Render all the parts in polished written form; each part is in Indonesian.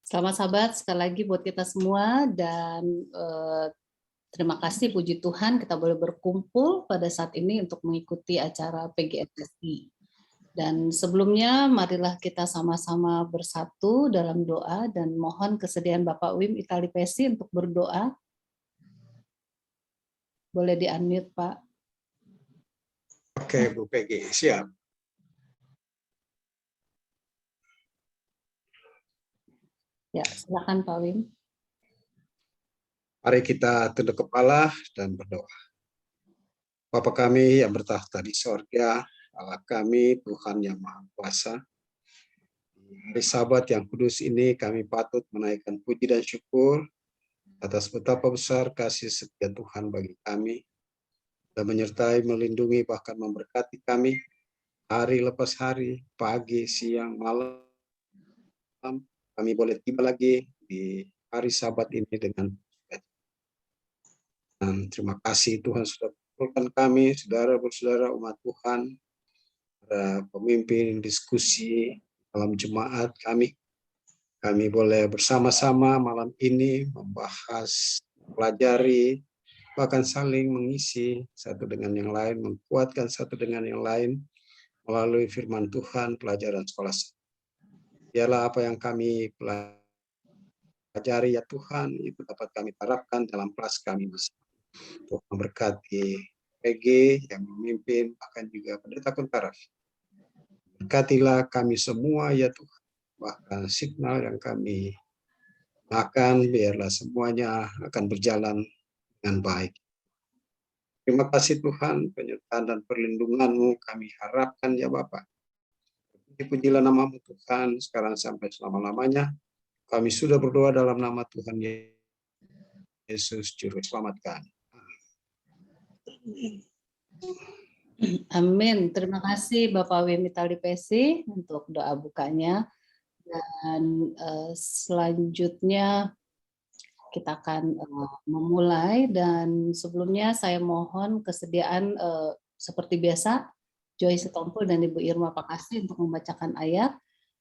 Selamat sahabat, sekali lagi buat kita semua dan terima kasih puji Tuhan kita boleh berkumpul pada saat ini untuk mengikuti acara PGSSI. Dan sebelumnya marilah kita sama-sama bersatu dalam doa dan mohon kesediaan Bapak Wim Italipesi untuk berdoa. Boleh di-unmute, Pak. Oke, Bu Peggy, siap. Ya, silakan Pak Wim. Mari kita tunduk kepala dan berdoa. Bapa kami yang bertahta di sorga, Allah kami, Tuhan yang Maha Kuasa. Di Sabat yang kudus ini kami patut menaikkan puji dan syukur atas betapa besar kasih setia Tuhan bagi kami dan menyertai, melindungi, bahkan memberkati kami hari lepas hari, pagi, siang, malam. Kami boleh tiba lagi di hari Sabat ini dengan dan terima kasih Tuhan sudah kumpulkan kami, saudara-saudara umat Tuhan, para pemimpin diskusi dalam jemaat kami. Kami boleh bersama-sama malam ini membahas, pelajari, bahkan saling mengisi satu dengan yang lain, menguatkan satu dengan yang lain melalui firman Tuhan, pelajaran sekolah. Biarlah apa yang kami pelajari ya Tuhan, itu dapat kami terapkan dalam kelas kami masing. Untuk memberkati PG yang memimpin, bahkan juga pendeta Kuntaraf. Berkatilah kami semua ya Tuhan, bahkan signal yang kami makan, biarlah semuanya akan berjalan dengan baik. Terima kasih Tuhan, penyertaan dan perlindungan-Mu kami harapkan ya Bapak. Dipujilah nama-Mu Tuhan, sekarang sampai selama-lamanya. Kami sudah berdoa dalam nama Tuhan Yesus, Juru Selamat kami. Amin. Terima kasih Bapak Wim Italipesi untuk doa bukanya. Dan selanjutnya kita akan memulai dan sebelumnya saya mohon kesediaan seperti biasa Joyce Sitompul dan Ibu Irma Pakasi untuk membacakan ayat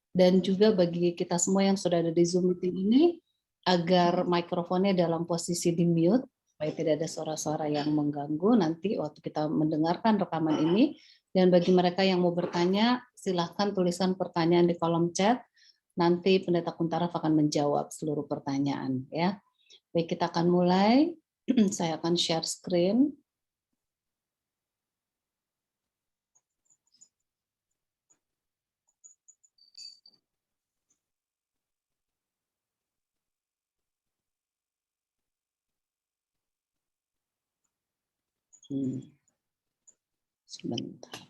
dan juga bagi kita semua yang sudah ada di Zoom meeting ini agar mikrofonnya dalam posisi di mute supaya tidak ada suara-suara yang mengganggu nanti waktu kita mendengarkan rekaman ini. Dan bagi mereka yang mau bertanya silahkan tuliskan pertanyaan di kolom chat. Nanti Pendeta Kuntaraf akan menjawab seluruh pertanyaan ya. Baik, kita akan mulai. Saya akan share screen. Sebentar.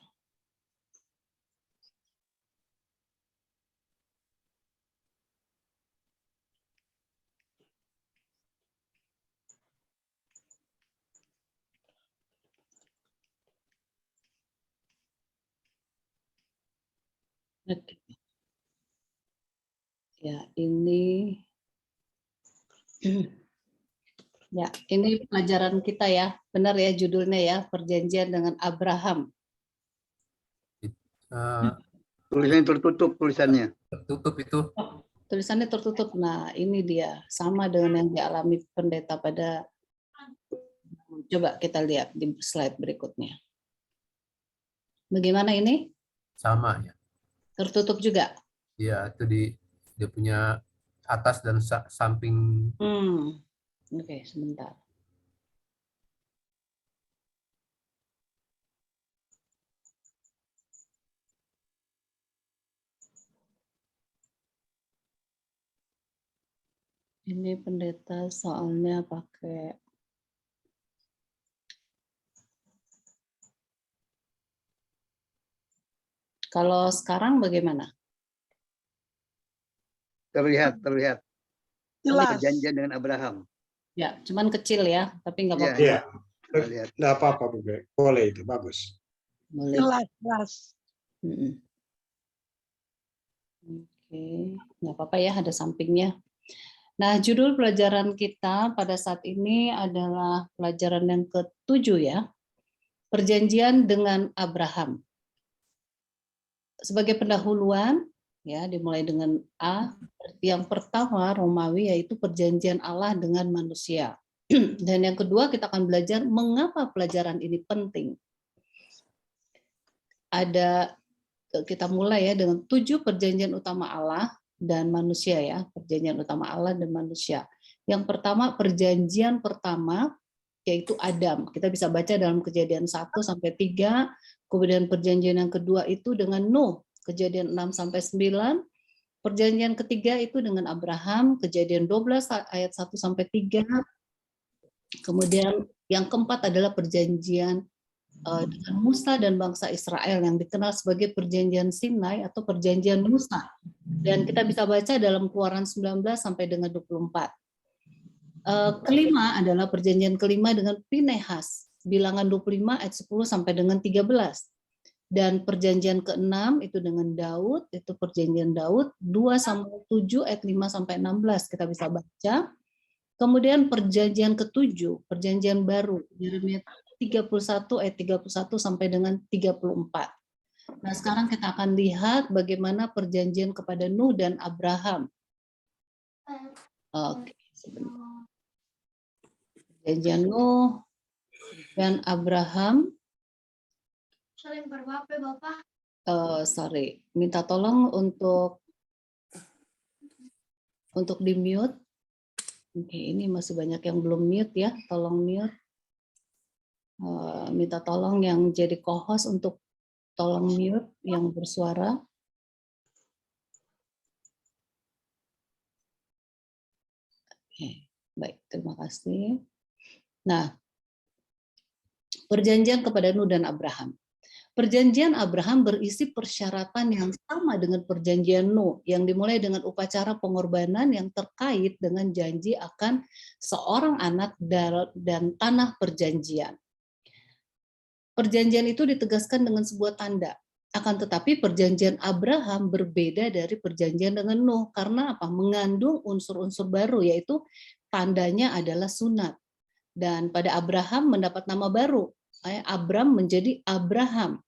Oke. Ya, ini ya, ini pelajaran kita ya. Benar ya judulnya ya, Perjanjian dengan Abraham. Tulisannya tertutup tulisannya. Tertutup itu. Oh, tulisannya tertutup. Nah, ini dia. Sama dengan yang dialami pendeta pada. Coba kita lihat di slide berikutnya. Bagaimana ini? Sama ya. Tertutup juga? Iya, itu dia punya atas dan samping. Oke, sebentar. Ini pendeta soalnya pakai kalau sekarang bagaimana? Terlihat. Jelas. Perjanjian dengan Abraham. Ya, cuman kecil ya, tapi nggak apa-apa. Iya, nggak apa-apa Bu. Boleh itu, bagus. Boleh. Jelas. Oke, nggak apa-apa ya, ada sampingnya. Nah, judul pelajaran kita pada saat ini adalah pelajaran yang ke-7 ya, Perjanjian dengan Abraham. Sebagai pendahuluan, Ya, dimulai dengan A. Yang pertama Romawi yaitu perjanjian Allah dengan manusia. Dan yang kedua kita akan belajar mengapa pelajaran ini penting. Kita mulai ya dengan 7 perjanjian utama Allah dan manusia ya, perjanjian utama Allah dan manusia. Yang pertama perjanjian pertama yaitu Adam. Kita bisa baca dalam Kejadian 1 sampai 3, kemudian perjanjian yang kedua itu dengan Nuh, Kejadian 6 sampai 9. Perjanjian ketiga itu dengan Abraham, Kejadian 12 ayat 1 sampai 3. Kemudian yang keempat adalah perjanjian dengan Musa dan bangsa Israel yang dikenal sebagai perjanjian Sinai atau perjanjian Musa. Dan kita bisa baca dalam Keluaran 19 sampai dengan 24. Kelima adalah perjanjian kelima dengan Pinehas, Bilangan 25 ayat 10 sampai dengan 13. Dan perjanjian keenam itu dengan Daud, itu perjanjian Daud 2 sampai 7 ayat 5 sampai 16 kita bisa baca. Kemudian perjanjian ketujuh, perjanjian baru, Yeremia 31 ayat 31 sampai dengan 34. Nah, sekarang kita akan lihat bagaimana perjanjian kepada Nuh dan Abraham. Oke, sebentar. Perjanjian Nuh dan Abraham. Minta tolong untuk di mute. Oke, ini masih banyak yang belum mute ya, tolong mute. Minta tolong yang jadi co-host untuk tolong mute yang bersuara. Oke, baik, terima kasih. Nah, perjanjian kepada Nuh dan Abraham. Perjanjian Abraham berisi persyaratan yang sama dengan perjanjian Nuh, yang dimulai dengan upacara pengorbanan yang terkait dengan janji akan seorang anak dan tanah perjanjian. Perjanjian itu ditegaskan dengan sebuah tanda. Akan tetapi perjanjian Abraham berbeda dari perjanjian dengan Nuh, karena apa? Mengandung unsur-unsur baru, yaitu tandanya adalah sunat. Dan pada Abraham mendapat nama baru, Abram menjadi Abraham.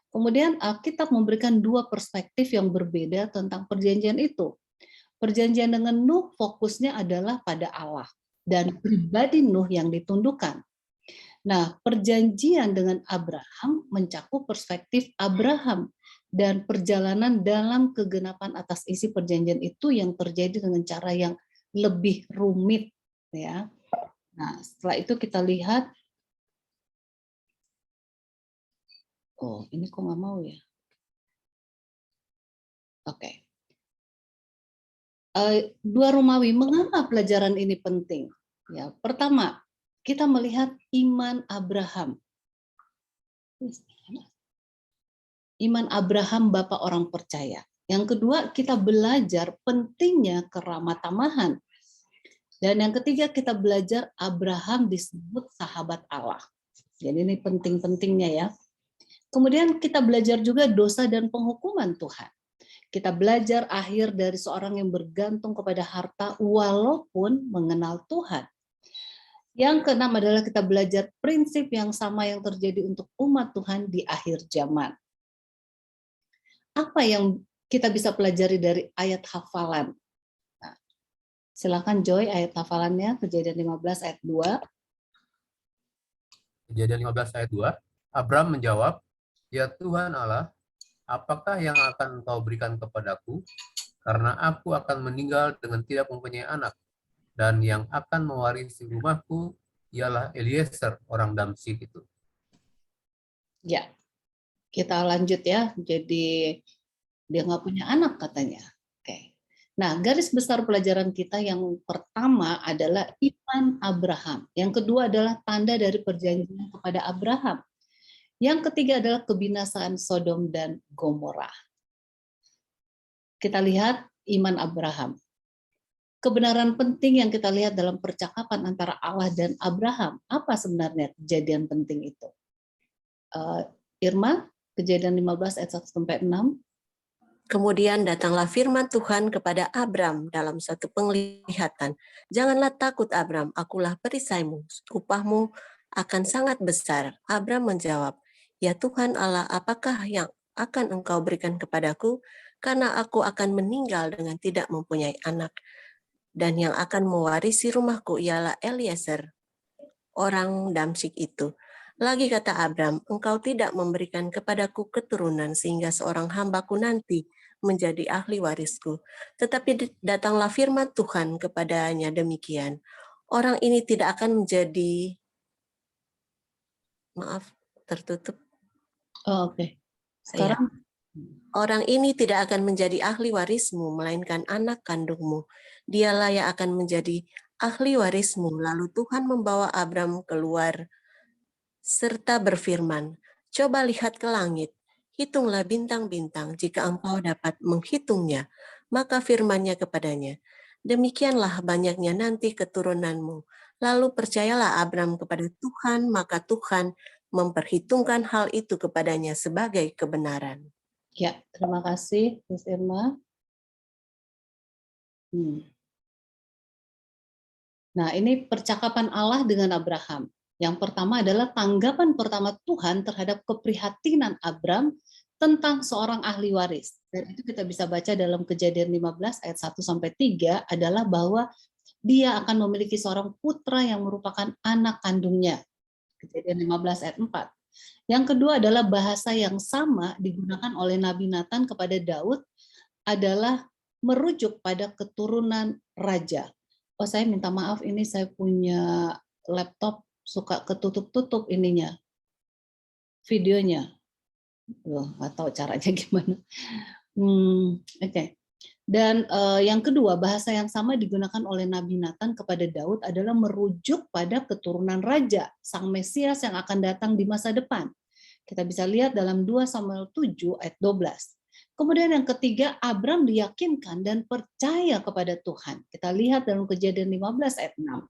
Kemudian Alkitab memberikan 2 perspektif yang berbeda tentang perjanjian itu. Perjanjian dengan Nuh fokusnya adalah pada Allah dan pribadi Nuh yang ditundukkan. Nah, perjanjian dengan Abraham mencakup perspektif Abraham dan perjalanan dalam kegenapan atas isi perjanjian itu yang terjadi dengan cara yang lebih rumit, ya. Nah, setelah itu kita lihat. Oh, ini kok nggak mau ya? Oke. 2 Romawi, mengapa pelajaran ini penting? Ya, pertama, kita melihat iman Abraham. Iman Abraham Bapak orang percaya. Yang kedua, kita belajar pentingnya keramatamahan. Dan yang ketiga, kita belajar Abraham disebut sahabat Allah. Jadi ini penting-pentingnya ya. Kemudian kita belajar juga dosa dan penghukuman Tuhan. Kita belajar akhir dari seorang yang bergantung kepada harta walaupun mengenal Tuhan. Yang keenam adalah kita belajar prinsip yang sama yang terjadi untuk umat Tuhan di akhir zaman. Apa yang kita bisa pelajari dari ayat hafalan? Nah, silakan Joy, ayat hafalannya Kejadian 15 ayat 2. Kejadian 15 ayat 2. Abram menjawab, "Ya Tuhan Allah, apakah yang akan Engkau berikan kepadaku? Karena aku akan meninggal dengan tidak mempunyai anak, dan yang akan mewarisi rumahku ialah Eliezer orang Damsyik itu." Ya, kita lanjut ya. Jadi dia nggak punya anak katanya. Oke. Nah, garis besar pelajaran kita yang pertama adalah iman Abraham. Yang kedua adalah tanda dari perjanjian kepada Abraham. Yang ketiga adalah kebinasaan Sodom dan Gomora. Kita lihat iman Abraham. Kebenaran penting yang kita lihat dalam percakapan antara Allah dan Abraham. Apa sebenarnya kejadian penting itu? Irma, Kejadian 15 ayat 1-6. Kemudian datanglah firman Tuhan kepada Abram dalam satu penglihatan. Janganlah takut Abram, akulah perisaimu, upahmu akan sangat besar. Abram menjawab, ya Tuhan Allah, apakah yang akan engkau berikan kepadaku? karena aku akan meninggal dengan tidak mempunyai anak. Dan yang akan mewarisi rumahku ialah Eliezer, orang Damsyik itu. Lagi kata Abram, engkau tidak memberikan kepadaku keturunan sehingga seorang hambaku nanti menjadi ahli warisku. Tetapi datanglah firman Tuhan kepadanya demikian. Orang ini tidak akan menjadi, maaf, tertutup. Oh, oke. Ya. Sekarang Orang ini tidak akan menjadi ahli warismu, melainkan anak kandungmu. Dialah yang akan menjadi ahli warismu. Lalu Tuhan membawa Abram keluar serta berfirman, coba lihat ke langit, hitunglah bintang-bintang jika engkau dapat menghitungnya. Maka firman-Nya kepadanya, demikianlah banyaknya nanti keturunanmu. Lalu percayalah Abram kepada Tuhan, maka Tuhan memperhitungkan hal itu kepadanya sebagai kebenaran. ya, terima kasih, Ms. Irma. Nah, ini percakapan Allah dengan Abraham. Yang pertama adalah tanggapan pertama Tuhan terhadap keprihatinan Abram tentang seorang ahli waris. Dan itu kita bisa baca dalam Kejadian 15 ayat 1-3 adalah bahwa dia akan memiliki seorang putra yang merupakan anak kandungnya. Kejadian 15 ayat 4. Yang kedua adalah bahasa yang sama digunakan oleh Nabi Nathan kepada Daud adalah merujuk pada keturunan raja. Oh, saya minta maaf, ini saya punya laptop suka ketutup-tutup ininya, videonya. Loh, nggak tahu caranya gimana. Oke. Dan yang kedua, bahasa yang sama digunakan oleh Nabi Nathan kepada Daud adalah merujuk pada keturunan raja, sang Mesias yang akan datang di masa depan. Kita bisa lihat dalam 2 Samuel 7 ayat 12. Kemudian yang ketiga, Abram diyakinkan dan percaya kepada Tuhan. Kita lihat dalam Kejadian 15 ayat 6.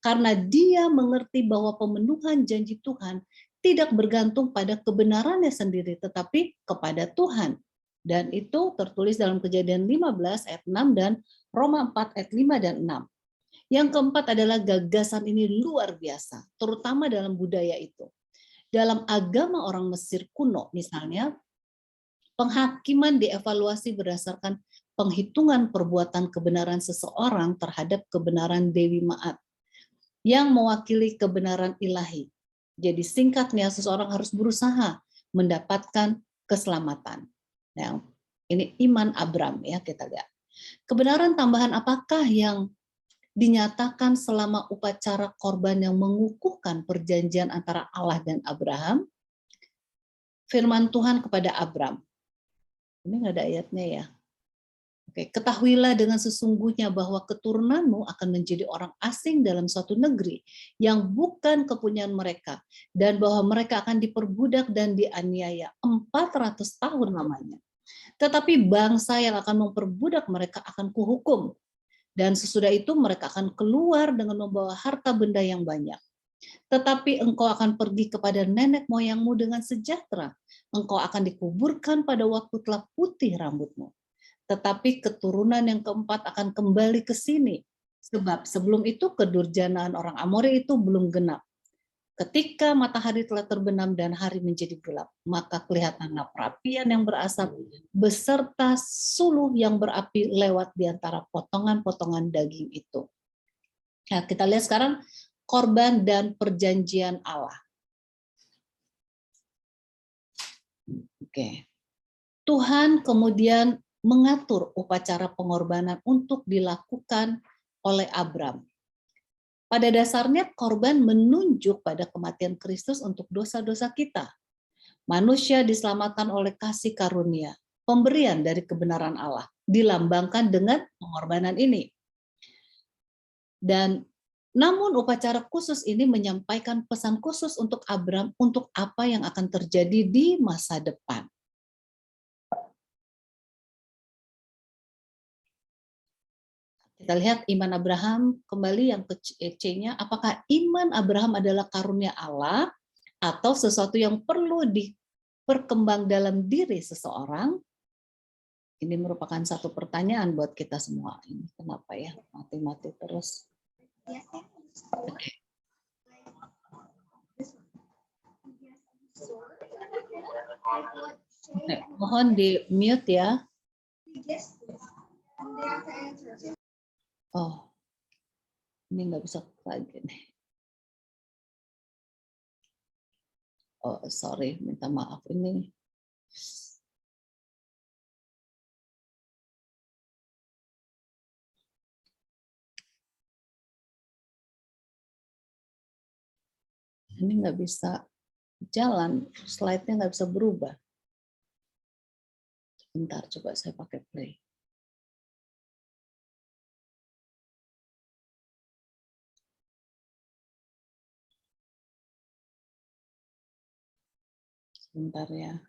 Karena dia mengerti bahwa pemenuhan janji Tuhan tidak bergantung pada kebenarannya sendiri, tetapi kepada Tuhan. Dan itu tertulis dalam Kejadian 15 ayat 6 dan Roma 4 ayat 5 dan 6. Yang keempat adalah gagasan ini luar biasa, terutama dalam budaya itu. Dalam agama orang Mesir kuno misalnya, penghakiman dievaluasi berdasarkan penghitungan perbuatan kebenaran seseorang terhadap kebenaran Dewi Ma'at yang mewakili kebenaran ilahi. Jadi singkatnya, seseorang harus berusaha mendapatkan keselamatan. Nah, ini iman Abram ya, kita lihat. Kebenaran tambahan apakah yang dinyatakan selama upacara korban yang mengukuhkan perjanjian antara Allah dan Abraham? Firman Tuhan kepada Abram. Ini nggak ada ayatnya ya. Oke, ketahuilah dengan sesungguhnya bahwa keturunanmu akan menjadi orang asing dalam suatu negeri yang bukan kepunyaan mereka, dan bahwa mereka akan diperbudak dan dianiaya 400 tahun lamanya. Tetapi bangsa yang akan memperbudak mereka akan kuhukum, dan sesudah itu mereka akan keluar dengan membawa harta benda yang banyak. Tetapi engkau akan pergi kepada nenek moyangmu dengan sejahtera. Engkau akan dikuburkan pada waktu telah putih rambutmu. Tetapi keturunan yang keempat akan kembali ke sini. Sebab sebelum itu kedurjanaan orang Amori itu belum genap. Ketika matahari telah terbenam dan hari menjadi gelap, maka kelihatanlah perapian yang berasap beserta suluh yang berapi lewat di antara potongan-potongan daging itu. Nah, kita lihat sekarang korban dan perjanjian Allah. Oke. Tuhan kemudian mengatur upacara pengorbanan untuk dilakukan oleh Abram. Pada dasarnya korban menunjuk pada kematian Kristus untuk dosa-dosa kita. Manusia diselamatkan oleh kasih karunia, pemberian dari kebenaran Allah, dilambangkan dengan pengorbanan ini. Dan namun upacara khusus ini menyampaikan pesan khusus untuk Abram untuk apa yang akan terjadi di masa depan. Kita lihat iman Abraham kembali yang ke C-nya, apakah iman Abraham adalah karunia Allah atau sesuatu yang perlu diperkembang dalam diri seseorang? Ini merupakan satu pertanyaan buat kita semua. Ini kenapa ya mati-mati terus? Oke, mohon di mute ya. Oh, ini nggak bisa lagi nih. Oh, sorry, minta maaf ini. Ini nggak bisa jalan, slide-nya nggak bisa berubah. Bentar, coba saya pakai play. Sebentar ya.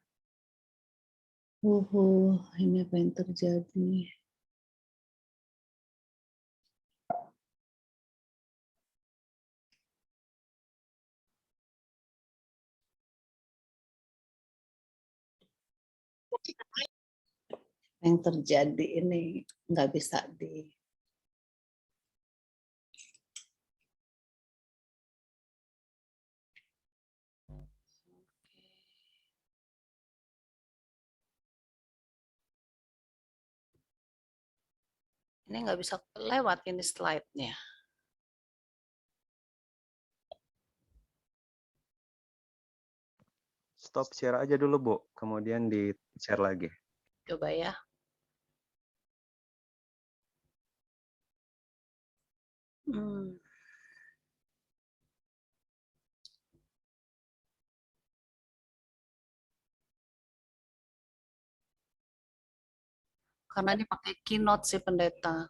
Ini apa yang terjadi? Yang terjadi ini nggak bisa di ini nggak bisa lewat ini slide-nya. Stop share aja dulu, Bu. Kemudian di-share lagi. Coba ya. Karena ini pakai Keynote sih pendeta.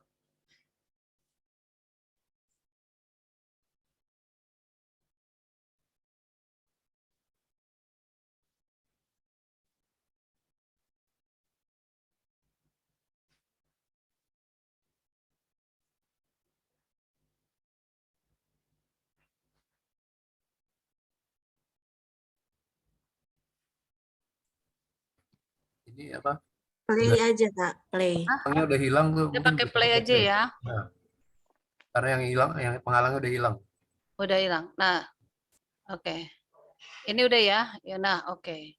Ini apa? Play aja, Kak. Play. Penghalangnya udah hilang tuh. Dia mungkin pakai bisa play aja ya. Nah, karena yang hilang, yang penghalangnya udah hilang. Udah hilang. Nah, oke. Ini udah ya. Ya, nah, oke.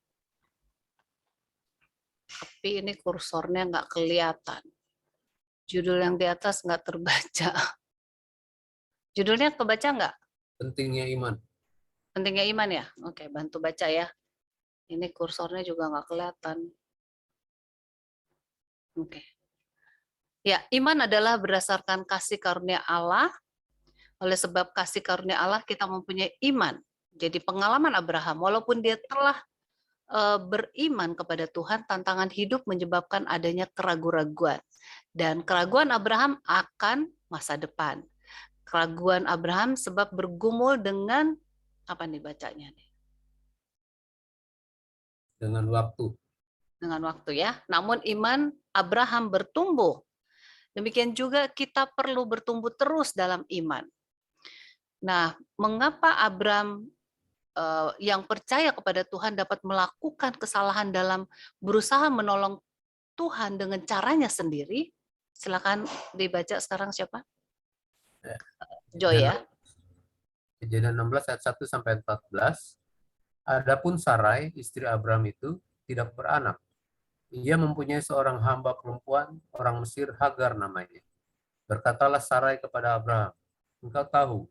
Tapi ini kursornya nggak kelihatan. Judul yang di atas nggak terbaca. Judulnya kebaca nggak? Pentingnya iman. Pentingnya iman ya? Oke, bantu baca ya. Ini kursornya juga nggak kelihatan. Oke. Ya, iman adalah berdasarkan kasih karunia Allah. Oleh sebab kasih karunia Allah kita mempunyai iman. Jadi pengalaman Abraham, walaupun dia telah beriman kepada Tuhan, tantangan hidup menyebabkan adanya keraguan-raguan. Dan keraguan Abraham akan masa depan. Keraguan Abraham sebab bergumul dengan, apa nih bacanya nih? Dengan waktu. Dengan waktu ya. Namun iman Abraham bertumbuh. Demikian juga kita perlu bertumbuh terus dalam iman. Nah, mengapa Abraham yang percaya kepada Tuhan dapat melakukan kesalahan dalam berusaha menolong Tuhan dengan caranya sendiri? Silakan dibaca sekarang siapa? Joy ya. Kejadian 16 ayat 1 sampai 14. Adapun Sarai, istri Abraham itu tidak beranak. Ia mempunyai seorang hamba perempuan, orang Mesir, Hagar namanya. Berkatalah Sarai kepada Abraham, engkau tahu,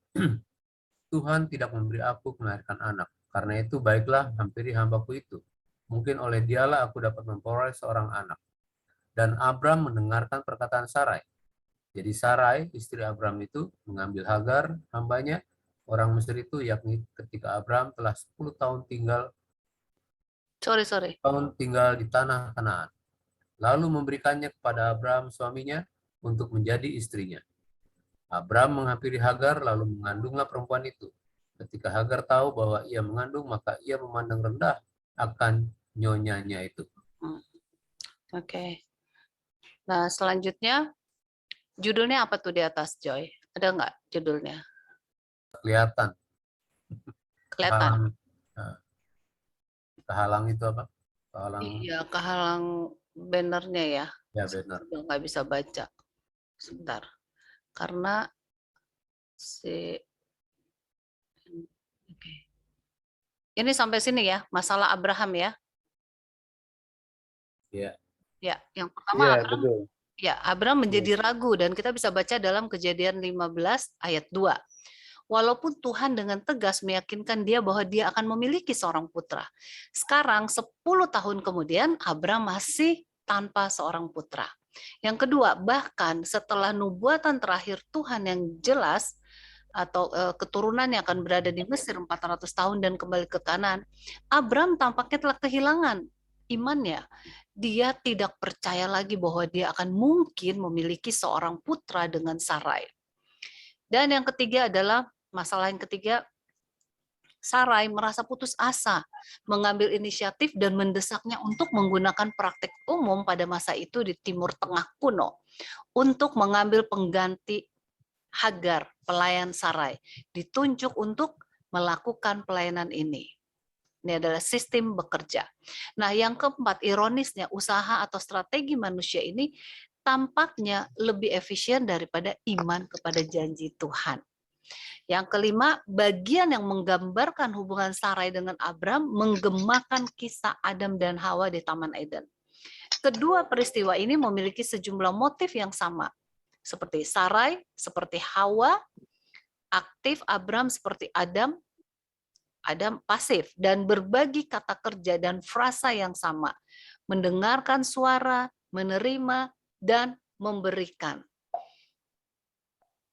Tuhan tidak memberi aku melahirkan anak. Karena itu baiklah hampiri hambaku itu. Mungkin oleh dialah aku dapat memperoleh seorang anak. Dan Abraham mendengarkan perkataan Sarai. Jadi Sarai, istri Abraham itu mengambil Hagar, hambanya, orang Mesir itu, yakni ketika Abraham telah 10 tahun tinggal di tanah Kanaan. Lalu memberikannya kepada Abraham suaminya untuk menjadi istrinya. Abraham menghampiri Hagar lalu mengandunglah perempuan itu. Ketika Hagar tahu bahwa ia mengandung, maka ia memandang rendah akan nyonyanya itu. Oke. Nah, selanjutnya judulnya apa tuh di atas, Joy? Ada nggak judulnya? Kelihatan. Kelihatan. Kehalang itu apa? Kehalang. Iya, kehalang bannernya ya. Ya, benar. Udah nggak bisa baca. Sebentar. Karena Oke. Ini sampai sini ya, masalah Abraham ya. Iya. Ya, yang pertama Iya, Abram, betul. ya, Abram menjadi ragu dan kita bisa baca dalam Kejadian 15 ayat 2. Walaupun Tuhan dengan tegas meyakinkan dia bahwa dia akan memiliki seorang putra. Sekarang 10 tahun kemudian Abram masih tanpa seorang putra. Yang kedua, bahkan setelah nubuatan terakhir Tuhan yang jelas atau keturunan yang akan berada di Mesir 400 tahun dan kembali ke Kanaan, Abram tampaknya telah kehilangan imannya. Dia tidak percaya lagi bahwa dia akan mungkin memiliki seorang putra dengan Sarai. Dan yang ketiga adalah masalah yang ketiga, Sarai merasa putus asa, mengambil inisiatif dan mendesaknya untuk menggunakan praktik umum pada masa itu di Timur Tengah kuno untuk mengambil pengganti Hagar, pelayan Sarai, ditunjuk untuk melakukan pelayanan ini. Ini adalah sistem bekerja. Nah, yang keempat, ironisnya, usaha atau strategi manusia ini tampaknya lebih efisien daripada iman kepada janji Tuhan. Yang kelima, bagian yang menggambarkan hubungan Sarai dengan Abram menggemakan kisah Adam dan Hawa di Taman Eden. Kedua peristiwa ini memiliki sejumlah motif yang sama, seperti Sarai, seperti Hawa, aktif, Abram seperti Adam pasif, dan berbagi kata kerja dan frasa yang sama, mendengarkan suara, menerima, dan memberikan.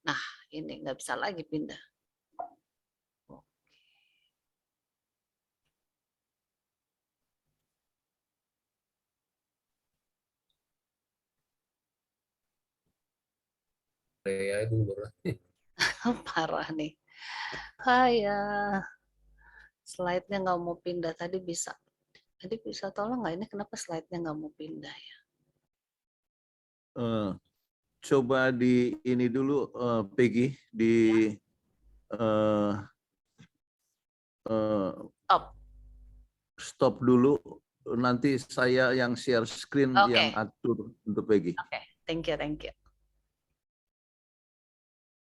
Nah, ini nggak bisa lagi pindah. Ya itu Parah nih. Ya, slide-nya nggak mau pindah. Tadi bisa. Tadi bisa tolong nggak ini kenapa slide-nya nggak mau pindah ya? Coba di ini dulu, Peggy, di stop dulu. Nanti saya yang share screen, yang atur untuk Peggy. Oke, thank you, thank you.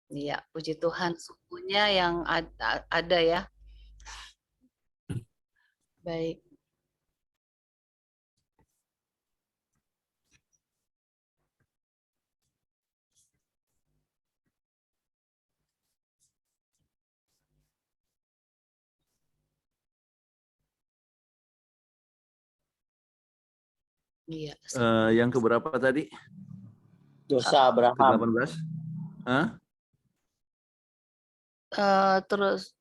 Iya, puji Tuhan, sukunya yang ada ya. Baik. Iya. Yang keberapa tadi? Dosa Abraham. Ke-18? Hah? Terus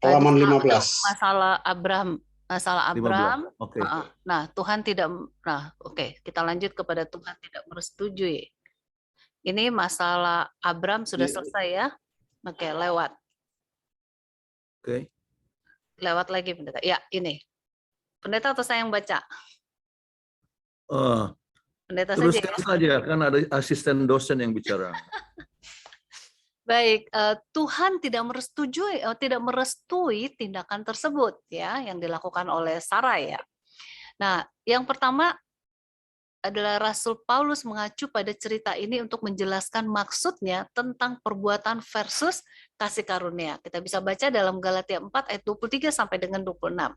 Halaman 15. masalah Abram. Okay. Nah, Tuhan tidak. Nah, oke, kita lanjut kepada Tuhan tidak merestui. Ini masalah Abram sudah selesai ya. Oke, lewat. Oke. Lewat lagi pendeta. Ya, ini. Pendeta atau saya yang baca? Pendeta Teruskan saja ya. saja, kan ada asisten dosen yang bicara. Baik, Tuhan tidak merestui tindakan tersebut ya yang dilakukan oleh Sarai ya. Nah, yang pertama adalah Rasul Paulus mengacu pada cerita ini untuk menjelaskan maksudnya tentang perbuatan versus kasih karunia. Kita bisa baca dalam Galatia 4 ayat 23 sampai dengan 26.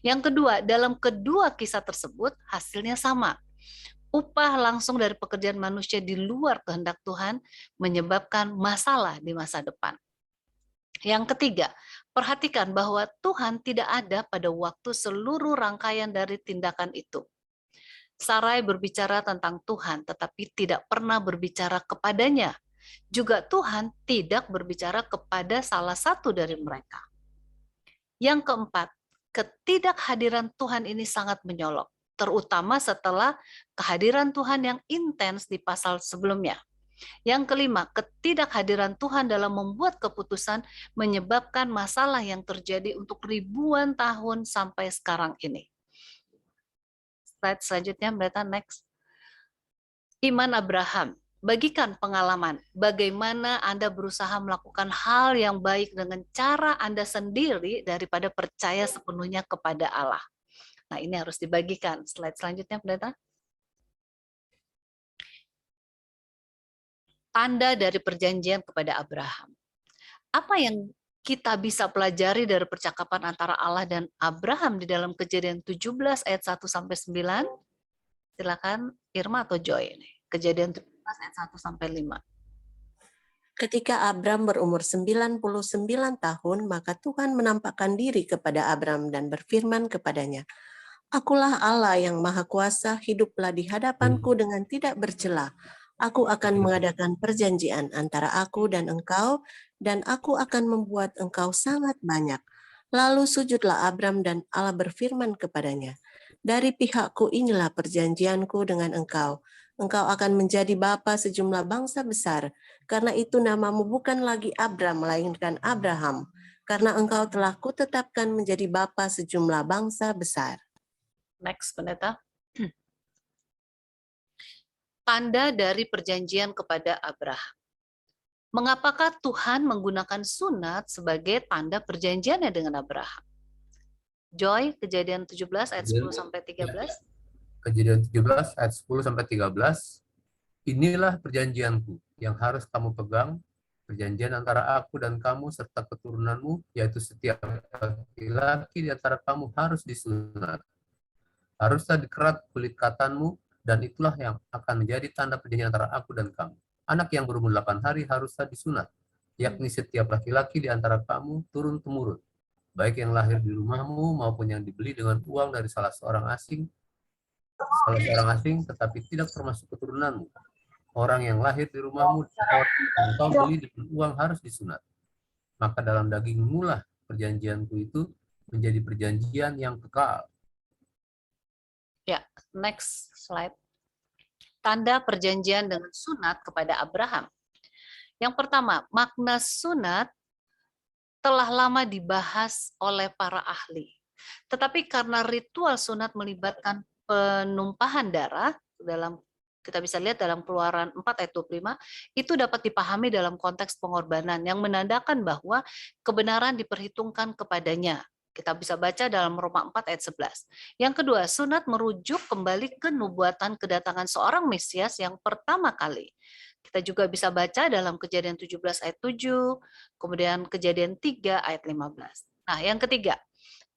Yang kedua, dalam kedua kisah tersebut hasilnya sama. Upah langsung dari pekerjaan manusia di luar kehendak Tuhan menyebabkan masalah di masa depan. Yang ketiga, perhatikan bahwa Tuhan tidak ada pada waktu seluruh rangkaian dari tindakan itu. Sarai berbicara tentang Tuhan, tetapi tidak pernah berbicara kepadanya. Juga Tuhan tidak berbicara kepada salah satu dari mereka. Yang keempat, ketidakhadiran Tuhan ini sangat menyolok, terutama setelah kehadiran Tuhan yang intens di pasal sebelumnya. Yang kelima, ketidakhadiran Tuhan dalam membuat keputusan menyebabkan masalah yang terjadi untuk ribuan tahun sampai sekarang ini. Slide selanjutnya, Pendeta, next. Iman Abraham. Bagikan pengalaman bagaimana Anda berusaha melakukan hal yang baik dengan cara Anda sendiri daripada percaya sepenuhnya kepada Allah. Nah, ini harus dibagikan. Slide selanjutnya, Pendeta. Tanda dari perjanjian kepada Abraham. Apa yang kita bisa pelajari dari percakapan antara Allah dan Abraham di dalam Kejadian 17 ayat 1 sampai 9? Silakan Irma atau Joy ini. Kejadian 17 ayat 1 sampai 5. Ketika Abram berumur 99 tahun, maka Tuhan menampakkan diri kepada Abram dan berfirman kepadanya, "Akulah Allah yang Maha Kuasa, hiduplah di hadapanku dengan tidak bercela. Aku akan mengadakan perjanjian antara aku dan engkau, dan aku akan membuat engkau sangat banyak." Lalu sujudlah Abram dan Allah berfirman kepadanya, "Dari pihakku inilah perjanjianku dengan engkau. Engkau akan menjadi bapa sejumlah bangsa besar. Karena itu namamu bukan lagi Abram, melainkan Abraham. Karena engkau telah kutetapkan menjadi bapa sejumlah bangsa besar." Next, pendeta. Tanda dari perjanjian kepada Abraham. Mengapakah Tuhan menggunakan sunat sebagai tanda perjanjiannya dengan Abraham? Joy, Kejadian 17 ayat 10 sampai 13. Kejadian 17 ayat 10 sampai 13. Inilah perjanjianku yang harus kamu pegang, perjanjian antara aku dan kamu serta keturunanmu, yaitu setiap laki-laki di antara kamu harus disunat. Haruslah dikerat kulit katanmu, dan itulah yang akan menjadi tanda perjanjian antara aku dan kamu. Anak yang berumur 8 hari haruslah disunat, yakni setiap laki-laki di antara kamu turun-temurun, baik yang lahir di rumahmu maupun yang dibeli dengan uang dari salah seorang asing, tetapi tidak termasuk keturunanmu. Orang yang lahir di rumahmu yang kau beli dengan uang harus disunat. Maka dalam dagingmu lah perjanjianku itu menjadi perjanjian yang kekal. Ya, next slide. Tanda perjanjian dengan sunat kepada Abraham. Yang pertama, makna sunat telah lama dibahas oleh para ahli. Tetapi karena ritual sunat melibatkan penumpahan darah, dalam kita bisa lihat dalam Keluaran 4 ayat 25, itu dapat dipahami dalam konteks pengorbanan yang menandakan bahwa kebenaran diperhitungkan kepadanya. Kita bisa baca dalam Roma 4 ayat 11. Yang kedua, sunat merujuk kembali ke nubuatan kedatangan seorang Mesias yang pertama kali. Kita juga bisa baca dalam Kejadian 17 ayat 7, kemudian Kejadian 3 ayat 15. Nah, yang ketiga,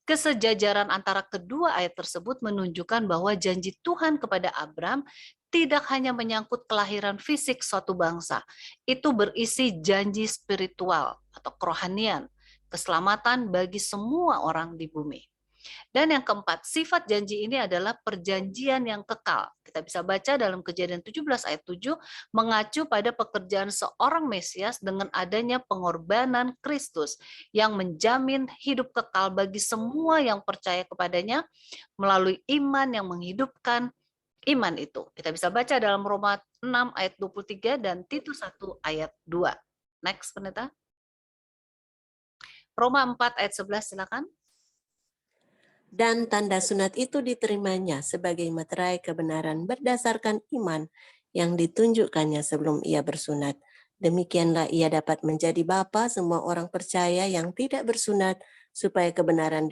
kesejajaran antara kedua ayat tersebut menunjukkan bahwa janji Tuhan kepada Abram tidak hanya menyangkut kelahiran fisik suatu bangsa, itu berisi janji spiritual atau kerohanian, keselamatan bagi semua orang di bumi. Dan yang keempat, sifat janji ini adalah perjanjian yang kekal. Kita bisa baca dalam Kejadian 17 ayat 7, mengacu pada pekerjaan seorang Mesias dengan adanya pengorbanan Kristus yang menjamin hidup kekal bagi semua yang percaya kepadanya melalui iman yang menghidupkan iman itu. Kita bisa baca dalam Roma 6 ayat 23 dan Titus 1 ayat 2. Next, pendeta. Roma 4 ayat 11, silakan. Dan tanda sunat itu diterimanya sebagai meterai kebenaran berdasarkan iman yang ditunjukkannya sebelum ia bersunat. Demikianlah ia dapat menjadi bapa semua orang percaya yang tidak bersunat, supaya kebenaran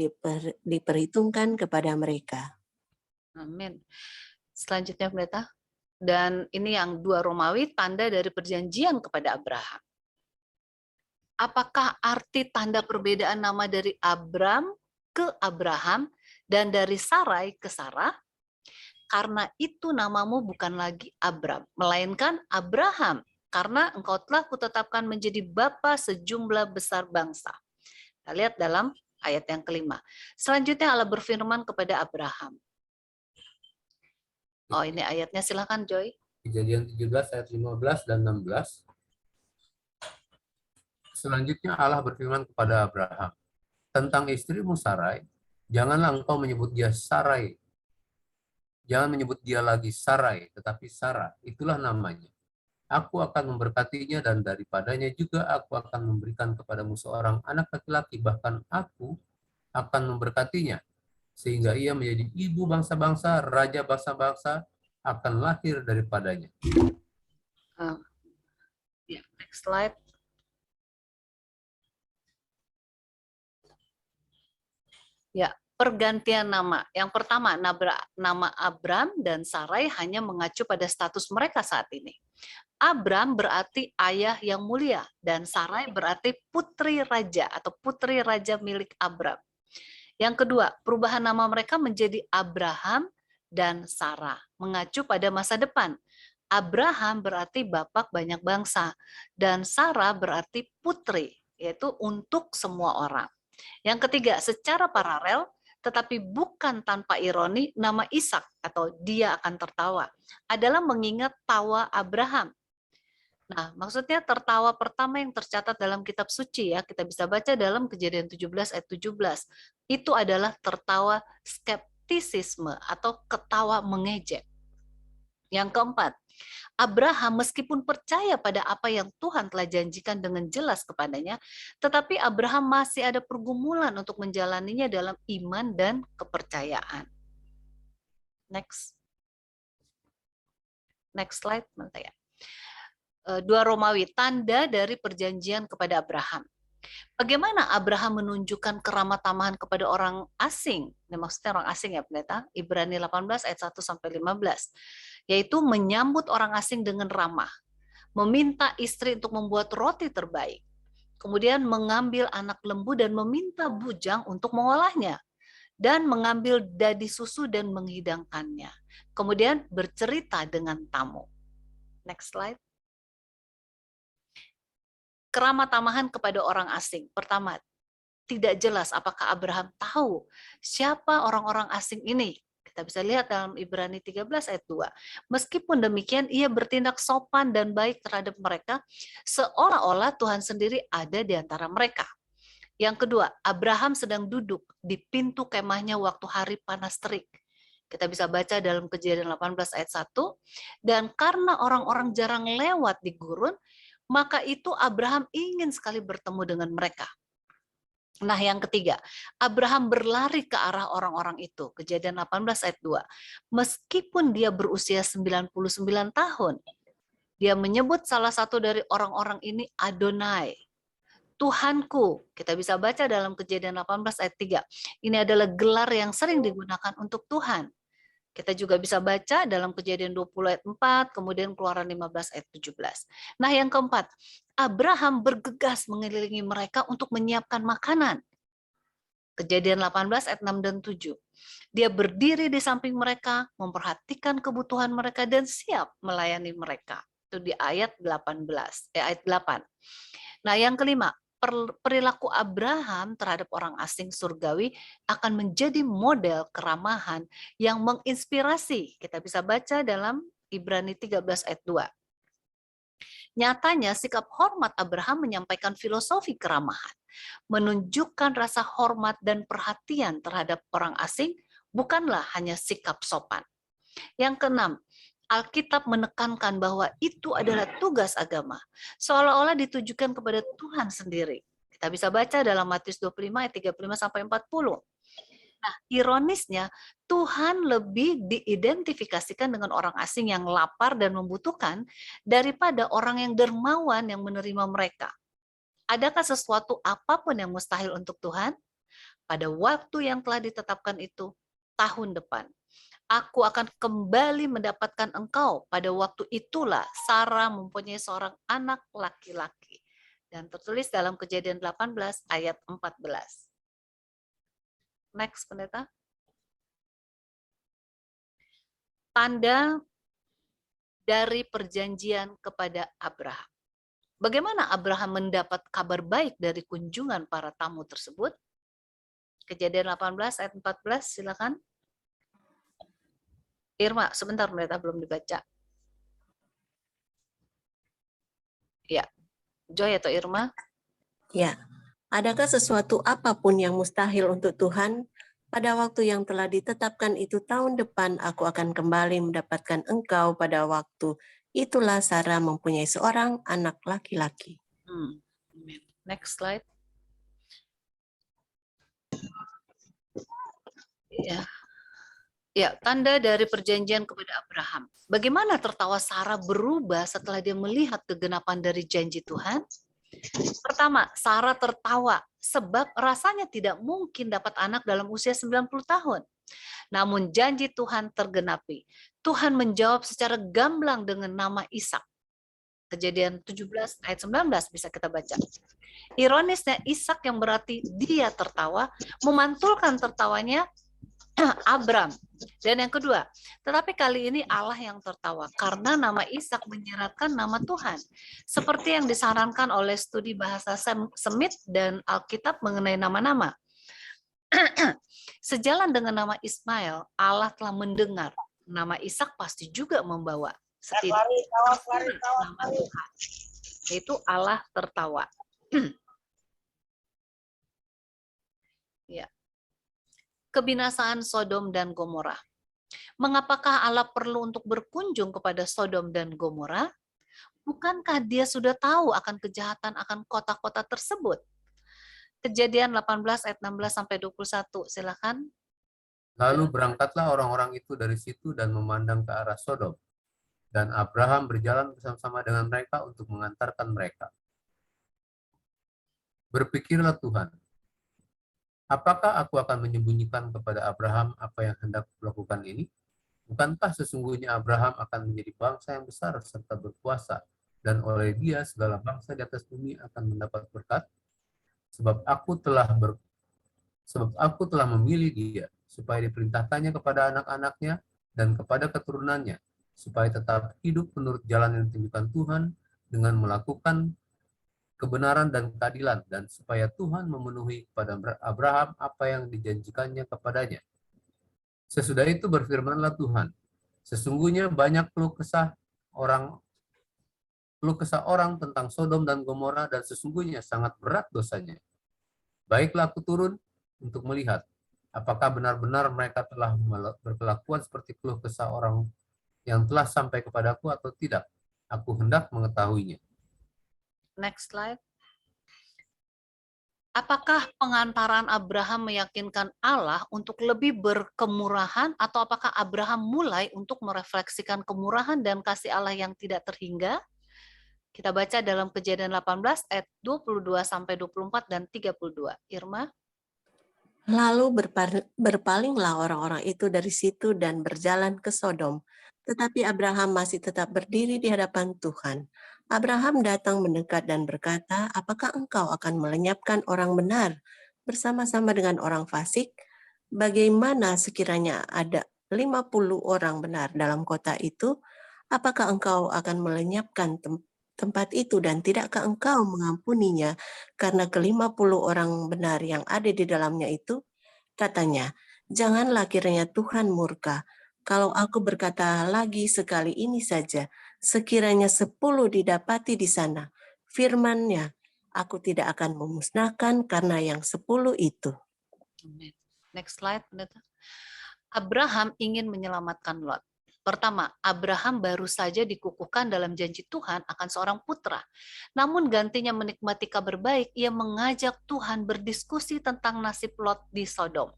diperhitungkan kepada mereka. Amin. Selanjutnya, pendeta. Dan ini yang 2 Romawi, tanda dari perjanjian kepada Abraham. Apakah arti tanda perbedaan nama dari Abram ke Abraham dan dari Sarai ke Sarah? Karena itu namamu bukan lagi Abram, melainkan Abraham, karena engkau telah kutetapkan menjadi bapa sejumlah besar bangsa. Kita lihat dalam ayat yang kelima. Selanjutnya Allah berfirman kepada Abraham. Oh, ini ayatnya, silakan Joy. Kejadian 17 ayat 15 dan 16. Selanjutnya Allah berfirman kepada Abraham, tentang istrimu Sarai, janganlah engkau menyebut dia Sarai. Jangan menyebut dia lagi Sarai, tetapi Sarah, itulah namanya. Aku akan memberkatinya dan daripadanya juga aku akan memberikan kepadamu seorang anak laki-laki, bahkan aku akan memberkatinya, sehingga ia menjadi ibu bangsa-bangsa, raja bangsa-bangsa akan lahir daripadanya. Next slide. Ya, pergantian nama. Yang pertama, nama Abram dan Sarai hanya mengacu pada status mereka saat ini. Abram berarti ayah yang mulia, dan Sarai berarti putri raja atau putri raja milik Abram. Yang kedua, perubahan nama mereka menjadi Abraham dan Sarah, mengacu pada masa depan. Abraham berarti bapak banyak bangsa, dan Sarah berarti putri, yaitu untuk semua orang. Yang ketiga, secara paralel, tetapi bukan tanpa ironi, nama Ishak atau dia akan tertawa adalah mengingat tawa Abraham. Nah, maksudnya tertawa pertama yang tercatat dalam kitab suci ya, kita bisa baca dalam Kejadian 17 ayat 17. Itu adalah tertawa skeptisisme atau ketawa mengejek. Yang keempat, Abraham meskipun percaya pada apa yang Tuhan telah janjikan dengan jelas kepadanya, tetapi Abraham masih ada pergumulan untuk menjalaninya dalam iman dan kepercayaan. Next slide, ya. 2 Romawi, tanda dari perjanjian kepada Abraham. Bagaimana Abraham menunjukkan keramat tamahan kepada orang asing? Ini maksudnya orang asing ya, pendeta. Ibrani 18 ayat 1-15. Yaitu menyambut orang asing dengan ramah. Meminta istri untuk membuat roti terbaik. Kemudian mengambil anak lembu dan meminta bujang untuk mengolahnya. Dan mengambil dadi susu dan menghidangkannya. Kemudian bercerita dengan tamu. Next slide. Keramat tamahan kepada orang asing. Pertama, tidak jelas apakah Abraham tahu siapa orang-orang asing ini. Kita bisa lihat dalam Ibrani 13 ayat 2. Meskipun demikian, ia bertindak sopan dan baik terhadap mereka, seolah-olah Tuhan sendiri ada di antara mereka. Yang kedua, Abraham sedang duduk di pintu kemahnya waktu hari panas terik. Kita bisa baca dalam Kejadian 18 ayat 1. Dan karena orang-orang jarang lewat di gurun, maka itu Abraham ingin sekali bertemu dengan mereka. Nah, yang ketiga, Abraham berlari ke arah orang-orang itu. Kejadian 18 ayat 2. Meskipun dia berusia 99 tahun, dia menyebut salah satu dari orang-orang ini Adonai, Tuhanku. Kita bisa baca dalam Kejadian 18 ayat 3. Ini adalah gelar yang sering digunakan untuk Tuhan. Kita juga bisa baca dalam Kejadian 20 ayat 4, kemudian Keluaran 15 ayat 17. Nah, yang keempat, Abraham bergegas mengelilingi mereka untuk menyiapkan makanan. Kejadian 18 ayat 6 dan 7. Dia berdiri di samping mereka, memperhatikan kebutuhan mereka dan siap melayani mereka. Itu di ayat 8. Nah, yang kelima, perilaku Abraham terhadap orang asing surgawi akan menjadi model keramahan yang menginspirasi. Kita bisa baca dalam Ibrani 13 ayat 2. Nyatanya sikap hormat Abraham menyampaikan filosofi keramahan, menunjukkan rasa hormat dan perhatian terhadap orang asing, bukanlah hanya sikap sopan. Yang keenam, Alkitab menekankan bahwa itu adalah tugas agama, seolah-olah ditujukan kepada Tuhan sendiri. Kita bisa baca dalam Matius 25 ayat 35-40. Nah, ironisnya, Tuhan lebih diidentifikasikan dengan orang asing yang lapar dan membutuhkan daripada orang yang dermawan yang menerima mereka. Adakah sesuatu apapun yang mustahil untuk Tuhan? Pada waktu yang telah ditetapkan itu, tahun depan, aku akan kembali mendapatkan engkau. Pada waktu itulah Sarah mempunyai seorang anak laki-laki. Dan tertulis dalam Kejadian 18 ayat 14. Next, pendeta. Tanda dari perjanjian kepada Abraham. Bagaimana Abraham mendapat kabar baik dari kunjungan para tamu tersebut? Kejadian 18 ayat 14, silakan. Irma, sebentar pendeta, belum dibaca. Ya, Joy atau Irma? Ya, adakah sesuatu apapun yang mustahil untuk Tuhan? Pada waktu yang telah ditetapkan itu tahun depan aku akan kembali mendapatkan engkau. Pada waktu itulah Sarah mempunyai seorang anak laki-laki. Next slide. Ya, tanda dari perjanjian kepada Abraham. Bagaimana tertawa Sarah berubah setelah dia melihat kegenapan dari janji Tuhan? Pertama, Sarah tertawa sebab rasanya tidak mungkin dapat anak dalam usia 90 tahun. Namun janji Tuhan tergenapi. Tuhan menjawab secara gamblang dengan nama Ishak. Kejadian 17 ayat 19 bisa kita baca. Ironisnya Ishak yang berarti dia tertawa, memantulkan tertawanya Abram. Dan yang kedua, tetapi kali ini Allah yang tertawa karena nama Ishak menyeratkan nama Tuhan. Seperti yang disarankan oleh studi bahasa Semit dan Alkitab mengenai nama-nama. Sejalan dengan nama Ismail, Allah telah mendengar. Nama Ishak pasti juga membawa setidaknya nama Tuhan, yaitu Allah tertawa. Ya. Kebinasaan Sodom dan Gomora. Mengapakah Allah perlu untuk berkunjung kepada Sodom dan Gomora? Bukankah dia sudah tahu akan kejahatan akan kota-kota tersebut? Kejadian 18 ayat 16 sampai 21. Silakan. Lalu berangkatlah orang-orang itu dari situ dan memandang ke arah Sodom. Dan Abraham berjalan bersama-sama dengan mereka untuk mengantarkan mereka. Berpikirlah Tuhan, apakah aku akan menyembunyikan kepada Abraham apa yang hendak kulakukan ini? Bukankah sesungguhnya Abraham akan menjadi bangsa yang besar serta berkuasa, dan oleh dia segala bangsa di atas bumi akan mendapat berkat? Sebab aku telah memilih dia, supaya diperintahkannya kepada anak-anaknya dan kepada keturunannya, supaya tetap hidup menurut jalan yang ditunjukkan Tuhan dengan melakukan kebenaran dan keadilan, dan supaya Tuhan memenuhi kepada Abraham apa yang dijanjikannya kepadanya. Sesudah itu berfirmanlah Tuhan, sesungguhnya banyak keluh kesah orang tentang Sodom dan Gomora, dan sesungguhnya sangat berat dosanya. Baiklah aku turun untuk melihat apakah benar-benar mereka telah berkelakuan seperti keluh kesah orang yang telah sampai kepadaku atau tidak. Aku hendak mengetahuinya. Next slide. Apakah pengantaran Abraham meyakinkan Allah untuk lebih berkemurahan, atau apakah Abraham mulai untuk merefleksikan kemurahan dan kasih Allah yang tidak terhingga? Kita baca dalam Kejadian 18 ayat 22 sampai 24 dan 32. Irma. Lalu berpalinglah orang-orang itu dari situ dan berjalan ke Sodom. Tetapi Abraham masih tetap berdiri di hadapan Tuhan. Abraham datang mendekat dan berkata, apakah engkau akan melenyapkan orang benar bersama-sama dengan orang fasik? Bagaimana sekiranya ada 50 orang benar dalam kota itu? Apakah engkau akan melenyapkan tempat itu dan tidakkah engkau mengampuninya karena ke-50 orang benar yang ada di dalamnya itu? Katanya, janganlah kiranya Tuhan murka. Kalau aku berkata lagi sekali ini saja, sekiranya 10 didapati di sana, firman-Nya, aku tidak akan memusnahkan karena yang 10 itu. Next slide. Abraham ingin menyelamatkan Lot. Pertama, Abraham baru saja dikukuhkan dalam janji Tuhan akan seorang putra. Namun gantinya menikmati kabar baik, ia mengajak Tuhan berdiskusi tentang nasib Lot di Sodom.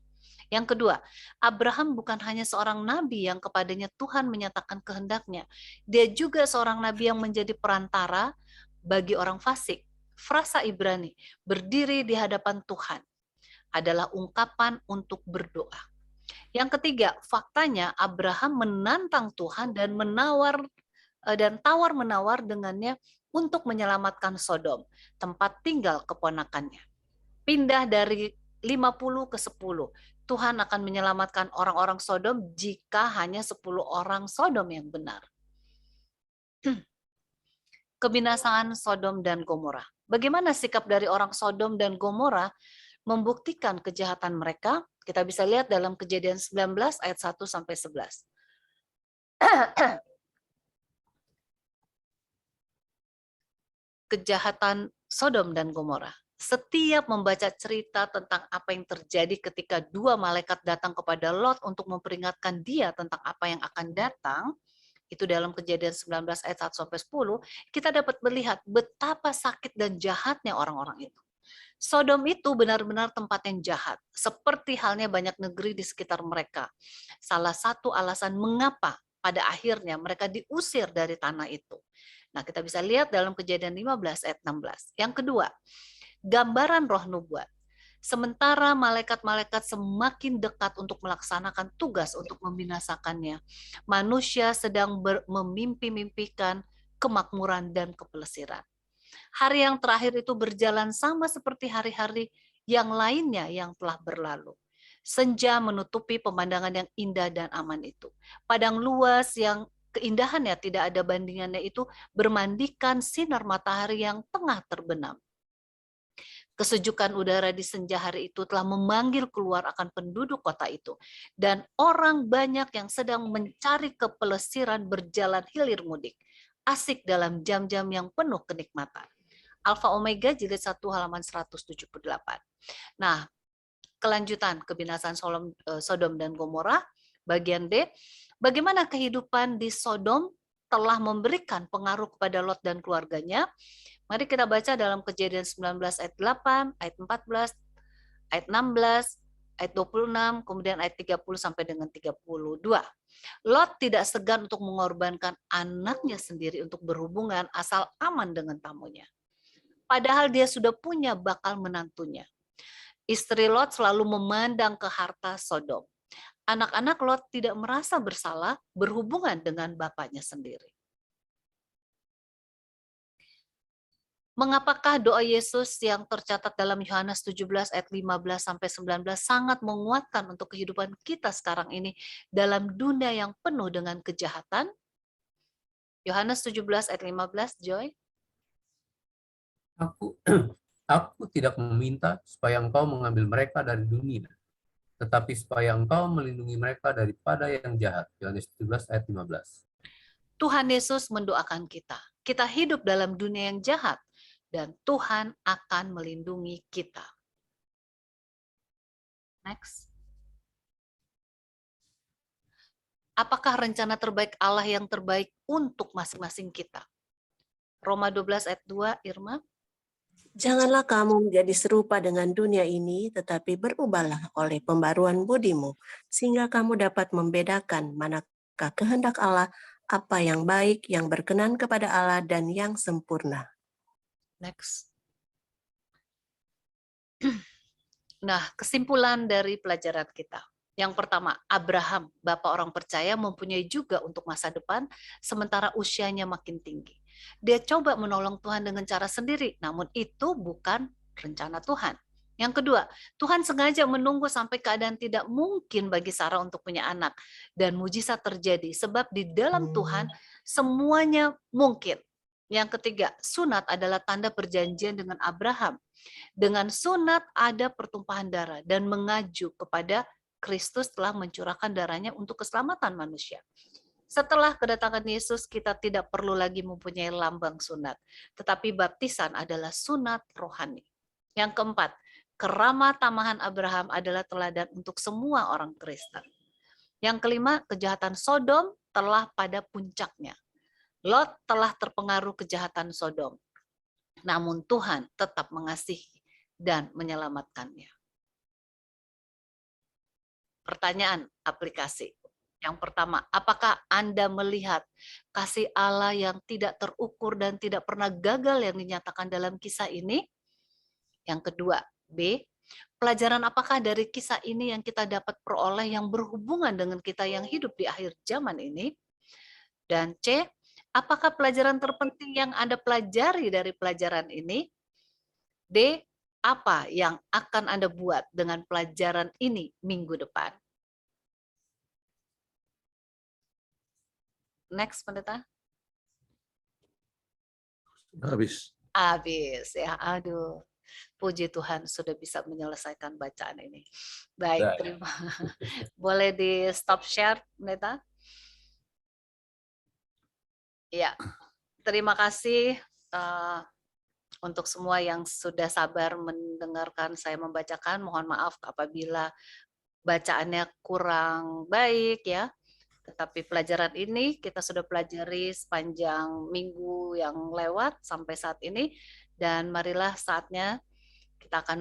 Yang kedua, Abraham bukan hanya seorang nabi yang kepadanya Tuhan menyatakan kehendaknya. Dia juga seorang nabi yang menjadi perantara bagi orang fasik. Frasa Ibrani, berdiri di hadapan Tuhan, adalah ungkapan untuk berdoa. Yang ketiga, faktanya Abraham menantang Tuhan dan tawar-menawar dengannya untuk menyelamatkan Sodom, tempat tinggal keponakannya. Pindah dari 50 ke 10. Tuhan akan menyelamatkan orang-orang Sodom jika hanya 10 orang Sodom yang benar. Kebinasaan Sodom dan Gomora. Bagaimana sikap dari orang Sodom dan Gomora membuktikan kejahatan mereka? Kita bisa lihat dalam Kejadian 19 ayat 1 sampai 11. Kejahatan Sodom dan Gomora. Setiap membaca cerita tentang apa yang terjadi ketika dua malaikat datang kepada Lot untuk memperingatkan dia tentang apa yang akan datang, itu dalam Kejadian 19 ayat 1 sampai 10, kita dapat melihat betapa sakit dan jahatnya orang-orang itu. Sodom itu benar-benar tempat yang jahat, seperti halnya banyak negeri di sekitar mereka. Salah satu alasan mengapa pada akhirnya mereka diusir dari tanah itu. Nah, kita bisa lihat dalam Kejadian 15 ayat 16. Yang kedua, gambaran roh nubuat. Sementara malaikat-malaikat semakin dekat untuk melaksanakan tugas untuk membinasakannya, manusia sedang memimpi-mimpikan kemakmuran dan kepelesiran. Hari yang terakhir itu berjalan sama seperti hari-hari yang lainnya yang telah berlalu. Senja menutupi pemandangan yang indah dan aman itu. Padang luas yang keindahannya tidak ada bandingannya itu bermandikan sinar matahari yang tengah terbenam. Kesejukan udara di senja hari itu telah memanggil keluar akan penduduk kota itu. Dan orang banyak yang sedang mencari kepelesiran berjalan hilir mudik. Asik dalam jam-jam yang penuh kenikmatan. Alfa Omega jilid 1 halaman 178. Nah, kelanjutan kebinasaan Sodom dan Gomora, bagian D. Bagaimana kehidupan di Sodom telah memberikan pengaruh kepada Lot dan keluarganya. Mari kita baca dalam Kejadian 19 ayat 8, ayat 14, ayat 16, ayat 26, kemudian ayat 30 sampai dengan 32. Lot tidak segan untuk mengorbankan anaknya sendiri untuk berhubungan asal aman dengan tamunya. Padahal dia sudah punya bakal menantunya. Istri Lot selalu memandang ke harta Sodom. Anak-anak Lot tidak merasa bersalah berhubungan dengan bapaknya sendiri. Mengapakah doa Yesus yang tercatat dalam Yohanes 17 ayat 15 sampai 19 sangat menguatkan untuk kehidupan kita sekarang ini dalam dunia yang penuh dengan kejahatan? Yohanes 17 ayat 15, Joy. Aku tidak meminta supaya engkau mengambil mereka dari dunia, tetapi supaya engkau melindungi mereka daripada yang jahat. Yohanes 17 ayat 15. Tuhan Yesus mendoakan kita. Kita hidup dalam dunia yang jahat, dan Tuhan akan melindungi kita. Next. Apakah rencana terbaik Allah yang terbaik untuk masing-masing kita? Roma 12 ayat 2, Irma. Janganlah kamu menjadi serupa dengan dunia ini, tetapi berubahlah oleh pembaruan budimu, sehingga kamu dapat membedakan manakah kehendak Allah, apa yang baik, yang berkenan kepada Allah, dan yang sempurna. Next. Nah, kesimpulan dari pelajaran kita. Yang pertama, Abraham, bapak orang percaya, mempunyai juga untuk masa depan, sementara usianya makin tinggi. Dia coba menolong Tuhan dengan cara sendiri, namun itu bukan rencana Tuhan. Yang kedua, Tuhan sengaja menunggu sampai keadaan tidak mungkin bagi Sarah untuk punya anak. Dan mujizat terjadi, sebab di dalam Tuhan semuanya mungkin. Yang ketiga, sunat adalah tanda perjanjian dengan Abraham. Dengan sunat ada pertumpahan darah dan mengacu kepada Kristus telah mencurahkan darahnya untuk keselamatan manusia. Setelah kedatangan Yesus, kita tidak perlu lagi mempunyai lambang sunat, tetapi baptisan adalah sunat rohani. Yang keempat, keramah tamahan Abraham adalah teladan untuk semua orang Kristen. Yang kelima, kejahatan Sodom telah pada puncaknya. Lot telah terpengaruh kejahatan Sodom. Namun Tuhan tetap mengasihi dan menyelamatkannya. Pertanyaan aplikasi. Yang pertama, apakah Anda melihat kasih Allah yang tidak terukur dan tidak pernah gagal yang dinyatakan dalam kisah ini? Yang kedua, B, pelajaran apakah dari kisah ini yang kita dapat peroleh yang berhubungan dengan kita yang hidup di akhir zaman ini? Dan C, apakah pelajaran terpenting yang Anda pelajari dari pelajaran ini? D, apa yang akan Anda buat dengan pelajaran ini minggu depan? Next, Pendeta. Habis. Habis ya, aduh. Puji Tuhan sudah bisa menyelesaikan bacaan ini. Baik, terima. Boleh di stop share, Pendeta? Ya, terima kasih untuk semua yang sudah sabar mendengarkan saya membacakan. Mohon maaf apabila bacaannya kurang baik ya. Tetapi pelajaran ini kita sudah pelajari sepanjang minggu yang lewat sampai saat ini. Dan marilah saatnya kita akan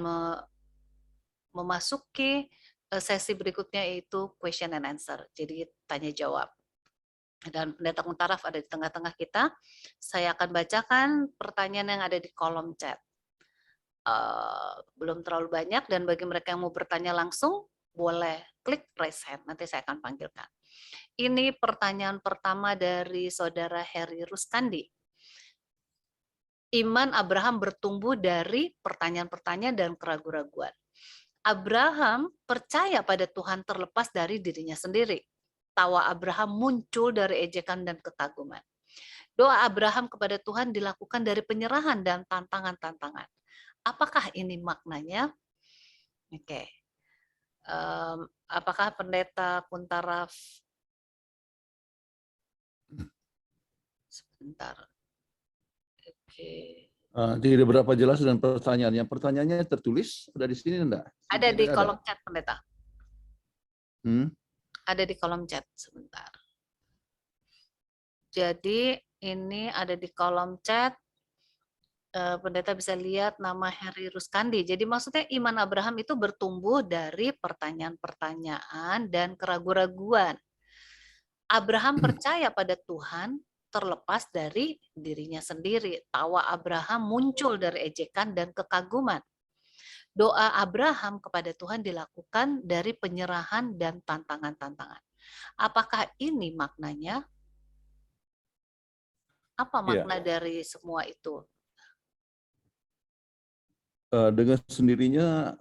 memasuki sesi berikutnya, yaitu question and answer. Jadi tanya jawab. Dan Pendeta Kuntaraf ada di tengah-tengah kita. Saya akan bacakan pertanyaan yang ada di kolom chat. Belum terlalu banyak, dan bagi mereka yang mau bertanya langsung, boleh klik raise hand, nanti saya akan panggilkan. Ini pertanyaan pertama dari Saudara Heri Ruskandi. Iman Abraham bertumbuh dari pertanyaan-pertanyaan dan keraguan-raguan. Abraham percaya pada Tuhan terlepas dari dirinya sendiri. Tawa Abraham muncul dari ejekan dan kekaguman. Doa Abraham kepada Tuhan dilakukan dari penyerahan dan tantangan-tantangan. Apakah ini maknanya? Oke. Apakah Pendeta Kuntaraf? Sebentar. Oke. Tidak berapa jelas dan pertanyaannya. Pertanyaannya tertulis ada di sini enggak? Ada di kolom chat, Pendeta. Ada di kolom chat, sebentar. Jadi ini ada di kolom chat. Pendeta bisa lihat nama Heri Ruskandi. Jadi maksudnya iman Abraham itu bertumbuh dari pertanyaan-pertanyaan dan keraguan-raguan. Abraham percaya pada Tuhan terlepas dari dirinya sendiri. Tawa Abraham muncul dari ejekan dan kekaguman. Doa Abraham kepada Tuhan dilakukan dari penyerahan dan tantangan-tantangan. Apakah ini maknanya? Apa makna dari semua itu? Dengan sendirinya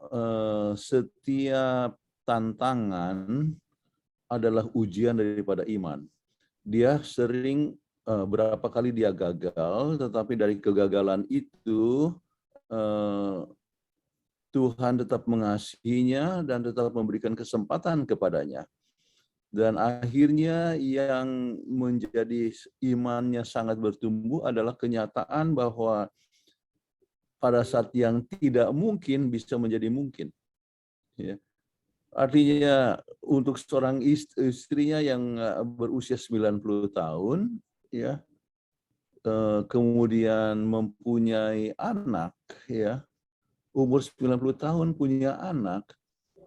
setiap tantangan adalah ujian daripada iman. Dia sering berapa kali dia gagal, tetapi dari kegagalan itu Tuhan tetap mengasihinya dan tetap memberikan kesempatan kepadanya. Dan akhirnya yang menjadi imannya sangat bertumbuh adalah kenyataan bahwa pada saat yang tidak mungkin bisa menjadi mungkin. Ya. Artinya untuk seorang istrinya yang berusia 90 tahun, ya, kemudian mempunyai anak, ya, umur 90 tahun punya anak,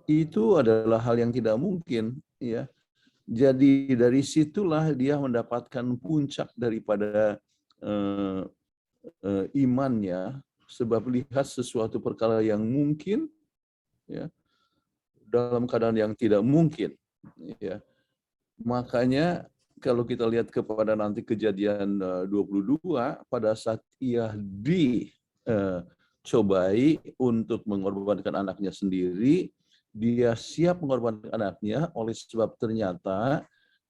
itu adalah hal yang tidak mungkin, ya. Jadi dari situlah dia mendapatkan puncak daripada imannya, sebab lihat sesuatu perkara yang mungkin, ya, dalam keadaan yang tidak mungkin, ya. Makanya kalau kita lihat kepada nanti Kejadian 22, pada saat ia cobai untuk mengorbankan anaknya sendiri, dia siap mengorbankan anaknya oleh sebab ternyata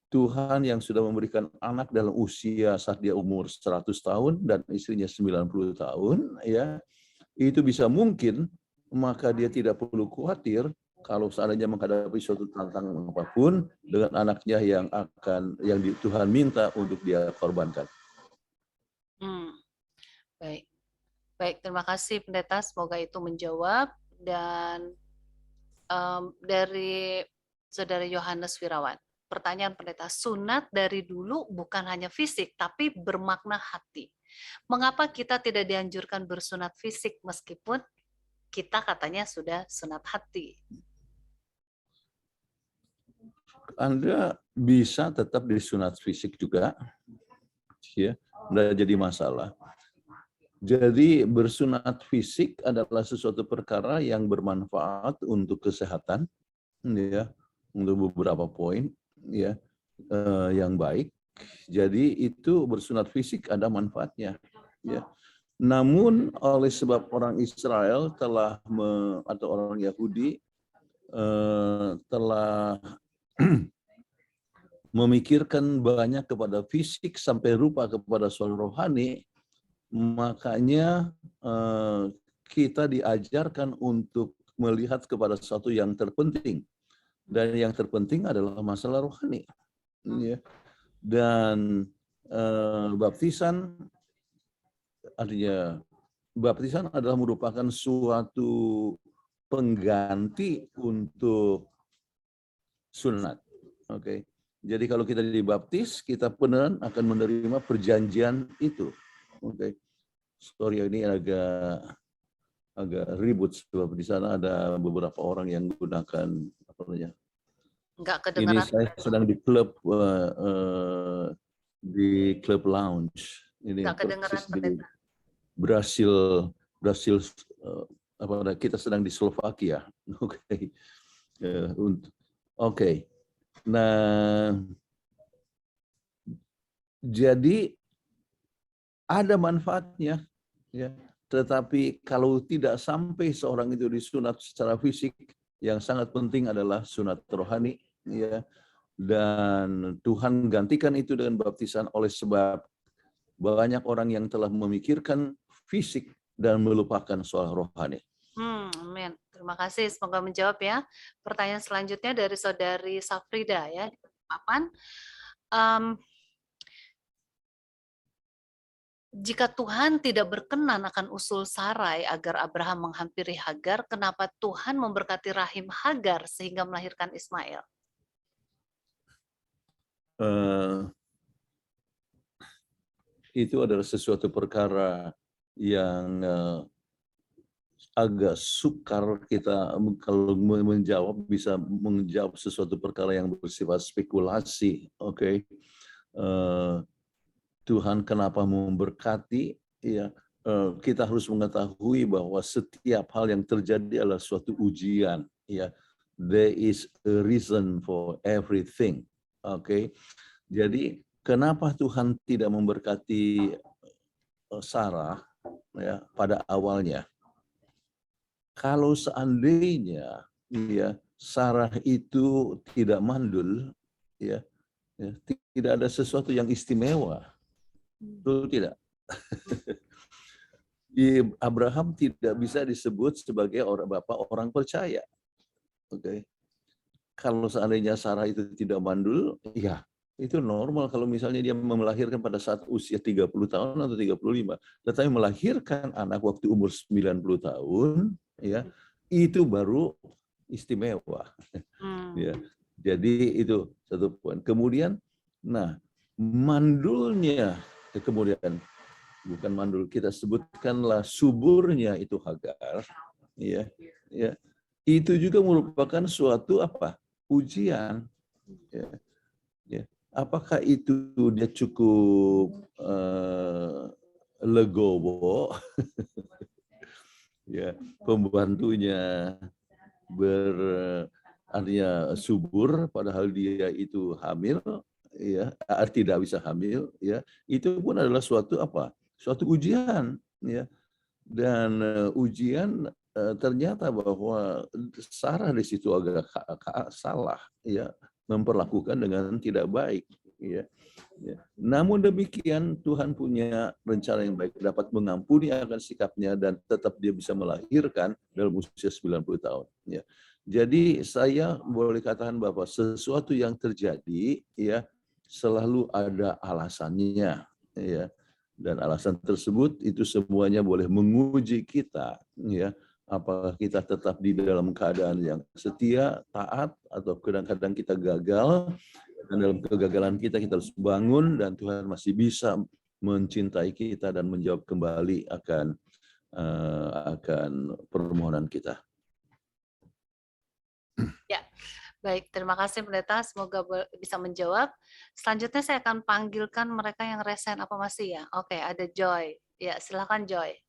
Tuhan yang sudah memberikan anak dalam usia saat dia umur 100 tahun dan istrinya 90 tahun, ya, itu bisa mungkin, maka dia tidak perlu khawatir kalau seandainya menghadapi suatu tantangan apapun dengan anaknya yang Tuhan minta untuk dia korbankan. Baik. Baik, terima kasih Pendeta, semoga itu menjawab. Dan dari Saudara Yohanes Wirawan, pertanyaan Pendeta, sunat dari dulu bukan hanya fisik, tapi bermakna hati. Mengapa kita tidak dianjurkan bersunat fisik meskipun kita katanya sudah sunat hati? Anda bisa tetap disunat fisik juga, ya, tidak jadi masalah. Jadi bersunat fisik adalah sesuatu perkara yang bermanfaat untuk kesehatan, ya, untuk beberapa poin, ya, yang baik. Jadi itu bersunat fisik ada manfaatnya, ya. Namun oleh sebab orang Israel atau orang Yahudi telah memikirkan banyak kepada fisik sampai lupa kepada soal rohani, makanya kita diajarkan untuk melihat kepada sesuatu yang terpenting, dan yang terpenting adalah masalah rohani, ya. Dan baptisan, artinya baptisan adalah merupakan suatu pengganti untuk sunat. Oke. Jadi kalau kita dibaptis, kita benar akan menerima perjanjian itu. Oke. Sorry, ini agak ribut sebab di sana ada beberapa orang yang menggunakan Nggak Ini kedengaran. saya sedang di klub lounge. Ini Nggak kedengaran, persis di pendeta. Brasil, kita sedang di Slovakia. Oke. Oke. Nah, jadi ada manfaatnya, ya. Tetapi kalau tidak sampai seorang itu disunat secara fisik, yang sangat penting adalah sunat rohani, ya. Dan Tuhan gantikan itu dengan baptisan oleh sebab banyak orang yang telah memikirkan fisik dan melupakan soal rohani. Amin. Terima kasih. Semoga menjawab ya. Pertanyaan selanjutnya dari saudari Safrida ya. Papan. Jika Tuhan tidak berkenan akan usul Sarai agar Abraham menghampiri Hagar, kenapa Tuhan memberkati rahim Hagar sehingga melahirkan Ismail? Itu adalah sesuatu perkara yang agak sukar kita kalau bisa menjawab sesuatu perkara yang bersifat spekulasi. Oke. Tuhan kenapa memberkati, ya, kita harus mengetahui bahwa setiap hal yang terjadi adalah suatu ujian, ya. There is a reason for everything. Oke. Jadi kenapa Tuhan tidak memberkati Sarah, ya, pada awalnya? Kalau seandainya, ya, Sarah itu tidak mandul, ya, tidak ada sesuatu yang istimewa. Itu tidak. Abraham tidak bisa disebut sebagai bapak orang percaya. Oke. Kalau seandainya Sarah itu tidak mandul, ya itu normal kalau misalnya dia melahirkan pada saat usia 30 tahun atau 35. Tetapi melahirkan anak waktu umur 90 tahun, ya, itu baru istimewa. Ya. Jadi itu satu poin. Kemudian, nah, mandulnya, kemudian bukan mandul, kita sebutkanlah suburnya itu Hagar, ya, ya, itu juga merupakan suatu ujian, ya, ya. Apakah itu dia cukup legowo, ya, pembantunya artinya subur, padahal dia itu hamil, ya, tidak bisa hamil, ya, itu pun adalah suatu ujian, ya. Dan ujian ternyata bahwa Sarah di situ agak salah, ya, memperlakukan dengan tidak baik, ya. Namun demikian Tuhan punya rencana yang baik, dapat mengampuni akan sikapnya dan tetap dia bisa melahirkan dalam usia 90 tahun, ya. Jadi saya boleh katakan bahwa sesuatu yang terjadi, ya, selalu ada alasannya, ya. Dan alasan tersebut itu semuanya boleh menguji kita, ya, apakah kita tetap di dalam keadaan yang setia, taat, atau kadang-kadang kita gagal, dan dalam kegagalan kita harus bangun, dan Tuhan masih bisa mencintai kita dan menjawab kembali akan permohonan kita. Ya, baik. Terima kasih Pendeta. Semoga bisa menjawab. Selanjutnya saya akan panggilkan mereka yang resen apa masih ya. Oke, ada Joy. Ya, silakan Joy.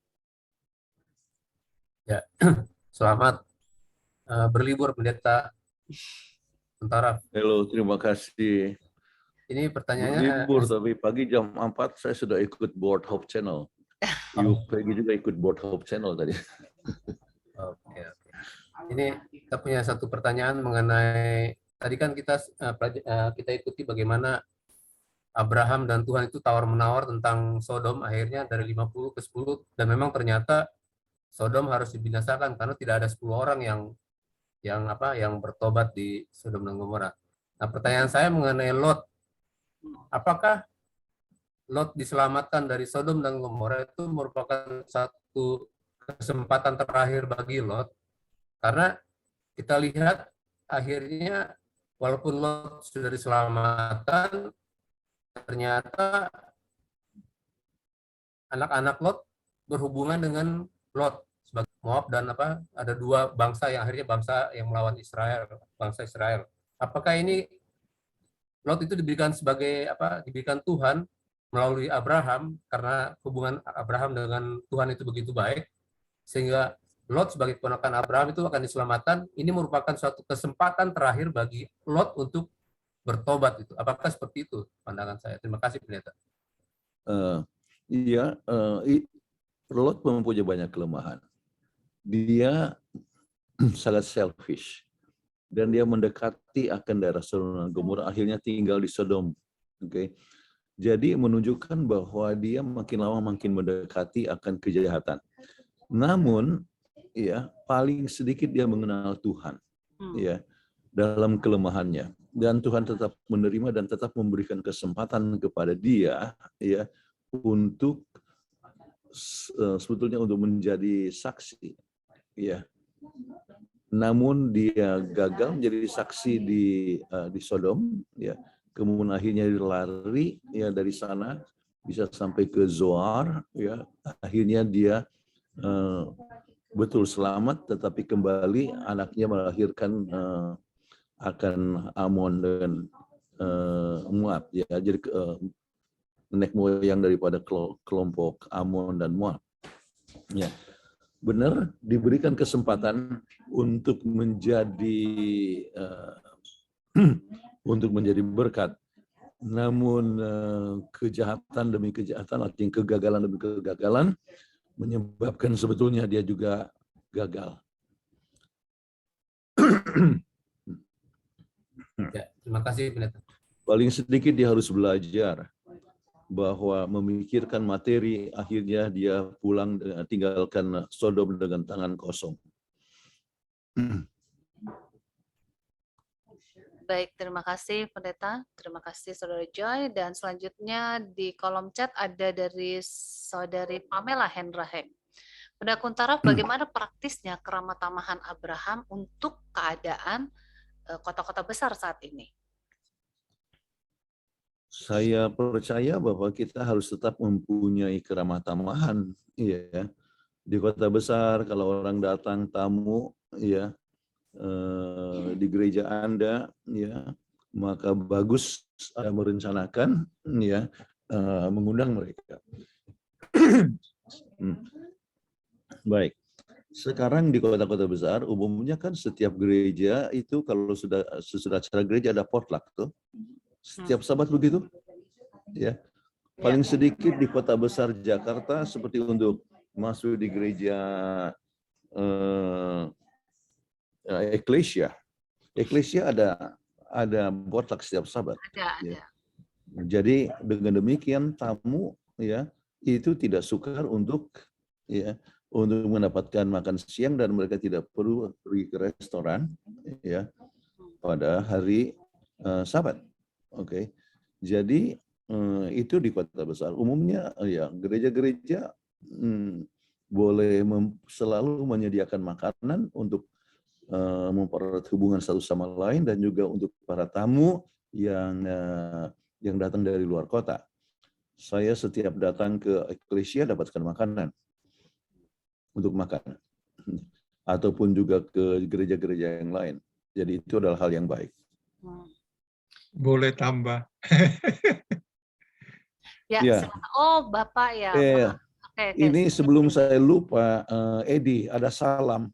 Ya, selamat berlibur Pendeta Tentara. Halo, terima kasih. Ini pertanyaannya. Berlibur, tapi pagi jam 4 saya sudah ikut Board Hope Channel. Pagi juga ikut Board Hope Channel tadi. Oke. Ini kita punya satu pertanyaan mengenai, tadi kan kita ikuti bagaimana Abraham dan Tuhan itu tawar-menawar tentang Sodom, akhirnya dari 50 ke 10, dan memang ternyata Sodom harus dibinasakan karena tidak ada 10 orang yang bertobat di Sodom dan Gomora. Nah, pertanyaan saya mengenai Lot. Apakah Lot diselamatkan dari Sodom dan Gomora itu merupakan satu kesempatan terakhir bagi Lot? Karena kita lihat akhirnya walaupun Lot sudah diselamatkan, ternyata anak-anak Lot berhubungan dengan Lot sebagai Moab dan ada dua bangsa yang akhirnya bangsa yang melawan Israel, bangsa Israel. apakah ini Lot itu diberikan sebagai apa? Diberikan Tuhan melalui Abraham karena hubungan Abraham dengan Tuhan itu begitu baik sehingga Lot sebagai keponakan Abraham itu akan diselamatkan. Ini merupakan suatu kesempatan terakhir bagi Lot untuk bertobat itu. Apakah seperti itu pandangan saya? Terima kasih pendeta. Iya, Lot mempunyai banyak kelemahan. Dia sangat selfish dan dia mendekati akan daerah Sodom dan Gomora, akhirnya tinggal di Sodom. Oke. Jadi menunjukkan bahwa dia makin lama makin mendekati akan kejahatan. Namun ya paling sedikit dia mengenal Tuhan ya dalam kelemahannya, dan Tuhan tetap menerima dan tetap memberikan kesempatan kepada dia ya untuk sebetulnya untuk menjadi saksi ya. Namun dia gagal menjadi saksi di Sodom ya. Kemudian akhirnya lari ya dari sana bisa sampai ke Zoar ya. Akhirnya dia betul selamat, tetapi kembali anaknya melahirkan akan Amon dan Moab ya. Jadi nenek moyang daripada kelompok Amon dan Moab. Ya. Benar diberikan kesempatan untuk menjadi berkat. Namun kejahatan demi kejahatan, artinya kegagalan demi kegagalan menyebabkan sebetulnya dia juga gagal. Ya, terima kasih pendeta. Paling sedikit dia harus belajar bahwa memikirkan materi, akhirnya dia pulang tinggalkan Sodom dengan tangan kosong. Baik, terima kasih pendeta, terima kasih saudara Joy, dan selanjutnya di kolom chat ada dari saudari Pamela Hendrahem. Pendeta Kuntaraf, bagaimana praktisnya keramatamahan Abraham untuk keadaan kota-kota besar saat ini? Saya percaya bahwa kita harus tetap mempunyai keramatamahan ya. Di kota besar kalau orang datang tamu ya di gereja Anda ya, maka bagus Anda merencanakan ya mengundang mereka. Baik. Sekarang di kota-kota besar umumnya kan setiap gereja itu kalau sesudah acara gereja ada potluck tuh. Setiap Sabat begitu, ya. Paling sedikit di kota besar Jakarta seperti untuk masuk di gereja Eklesia. Eklesia ada potluck setiap Sabat. Ya. Jadi dengan demikian tamu ya itu tidak sukar untuk mendapatkan makan siang dan mereka tidak perlu pergi ke restoran ya pada hari Sabat. Oke, jadi itu di kota besar. Umumnya ya gereja-gereja boleh selalu menyediakan makanan untuk mempererat hubungan satu sama lain dan juga untuk para tamu yang datang dari luar kota. Saya setiap datang ke Eklesia dapatkan makanan untuk makan, ataupun juga ke gereja-gereja yang lain. Jadi itu adalah hal yang baik. Boleh tambah. Ya, Ya. Oh, Bapak ya. Oke, ini sebelum saya lupa, Edi, ada salam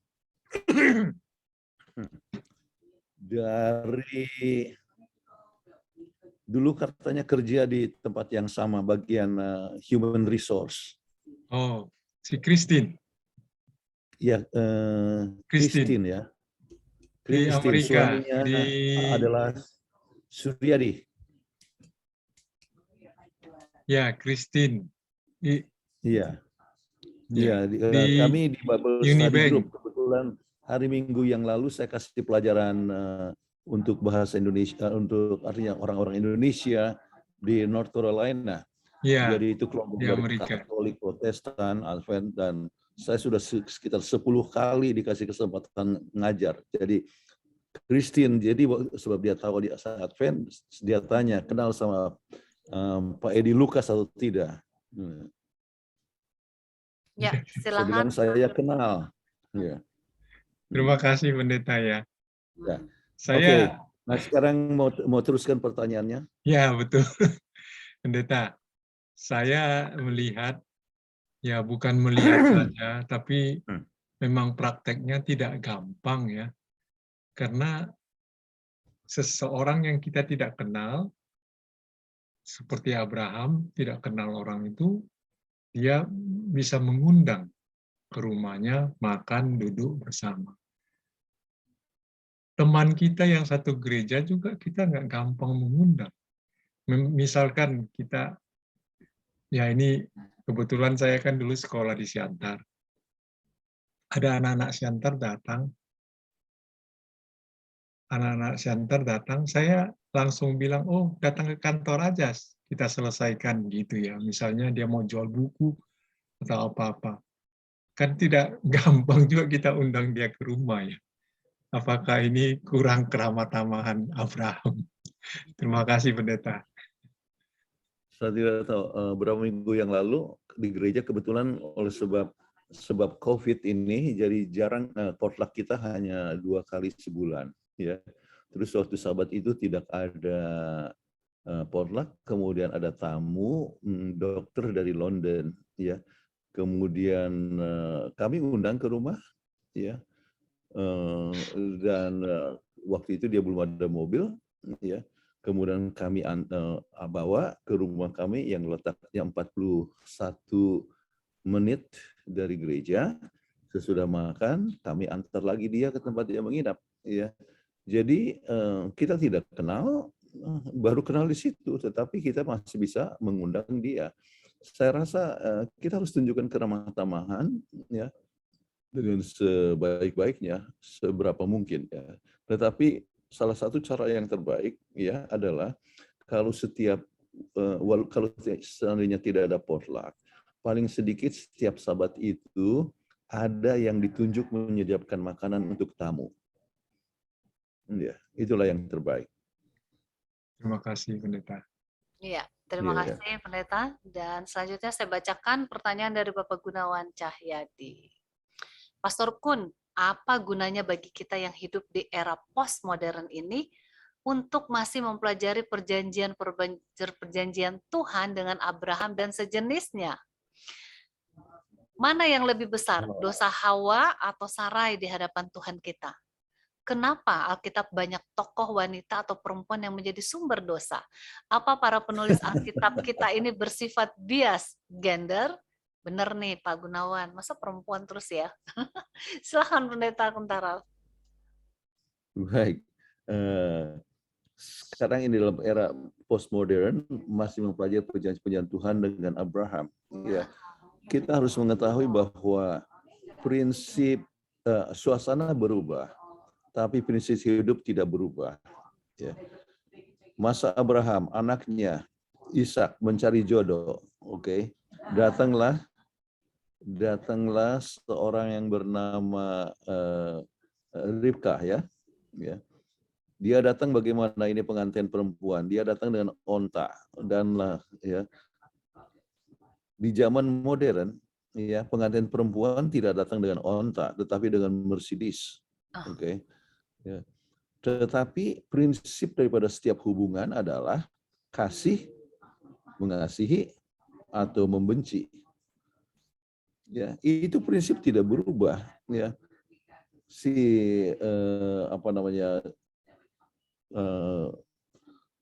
dari dulu katanya kerja di tempat yang sama, bagian human resource. Oh, si Christine. Ya, Christine ya. Di Christine, Amerika. suaminya adalah Suryadi. Ya, Christine. Iya. Ya, Kami di Bible Study Unibank. Group kebetulan hari Minggu yang lalu saya kasih pelajaran untuk bahasa Indonesia, untuk artinya orang-orang Indonesia di North Carolina. Ya, Jadi itu kelompok di dari Amerika. Katolik, Protestan, Advent, dan saya sudah sekitar 10 kali dikasih kesempatan ngajar. Jadi Christine, jadi sebab dia tahu dia Advent, dia tanya kenal sama Pak Edi Lukas atau tidak. Ya, silakan. Saya kenal. Ya. Terima kasih pendeta ya. Ya. Saya Nah, sekarang mau teruskan pertanyaannya. Ya, betul. Pendeta, saya melihat, ya bukan melihat saja, tapi memang prakteknya tidak gampang ya. Karena seseorang yang kita tidak kenal, seperti Abraham, tidak kenal orang itu, dia bisa mengundang ke rumahnya, makan, duduk bersama. Teman kita yang satu gereja juga kita nggak gampang mengundang. Misalkan kita, ya ini kebetulan saya kan dulu sekolah di Siantar. Ada anak-anak Siantar datang, saya langsung bilang, oh datang ke kantor aja, kita selesaikan gitu ya. Misalnya dia mau jual buku atau apa-apa. Kan tidak gampang juga kita undang dia ke rumah ya. Apakah ini kurang keramat-tamahan Abraham? Terima kasih Pendeta. Saya tidak tahu, berapa minggu yang lalu di gereja kebetulan oleh sebab COVID ini, jadi jarang potluck kita hanya 2 kali sebulan. Ya, terus waktu Sabat itu tidak ada potluck, kemudian ada tamu dokter dari London, ya. Kemudian kami undang ke rumah, ya. Dan waktu itu dia belum ada mobil, ya. Kemudian kami bawa ke rumah kami yang letaknya 41 menit dari gereja. Sesudah makan, kami antar lagi dia ke tempat dia menginap, ya. Jadi kita tidak kenal, baru kenal di situ, tetapi kita masih bisa mengundang dia. Saya rasa kita harus tunjukkan keramat-tamahan, ya, dengan sebaik-baiknya, seberapa mungkin, ya. Tetapi salah satu cara yang terbaik, ya, adalah kalau kalau seandainya tidak ada potluck, paling sedikit setiap Sabat itu ada yang ditunjuk menyediakan makanan untuk tamu. Ya, itulah yang terbaik. Terima kasih Pendeta. Iya, terima kasih Pendeta. Dan selanjutnya saya bacakan pertanyaan dari Bapak Gunawan Cahyadi. Pastor Kun, apa gunanya bagi kita yang hidup di era postmodern ini untuk masih mempelajari perjanjian Tuhan dengan Abraham dan sejenisnya? Mana yang lebih besar, dosa Hawa atau Sarai di hadapan Tuhan kita? Kenapa Alkitab banyak tokoh wanita atau perempuan yang menjadi sumber dosa? Apa para penulis Alkitab kita ini bersifat bias gender? Benar nih Pak Gunawan, masa perempuan terus ya? Silakan Pendeta Kuntara. Baik. Sekarang ini dalam era postmodern masih mempelajari perjanjian Tuhan dengan Abraham. Ya, kita harus mengetahui bahwa prinsip suasana berubah, tapi prinsip hidup tidak berubah. Ya. Masa Abraham, anaknya Ishak mencari jodoh, oke. Datanglah seorang yang bernama Ribkah, ya. Dia datang bagaimana, ini pengantin perempuan. Dia datang dengan onta dan ya. Di zaman modern, ya, pengantin perempuan tidak datang dengan onta, tetapi dengan Mercedes, oke. Ya. Tetapi prinsip daripada setiap hubungan adalah kasih, mengasihi, atau membenci. Ya, itu prinsip tidak berubah. Ya,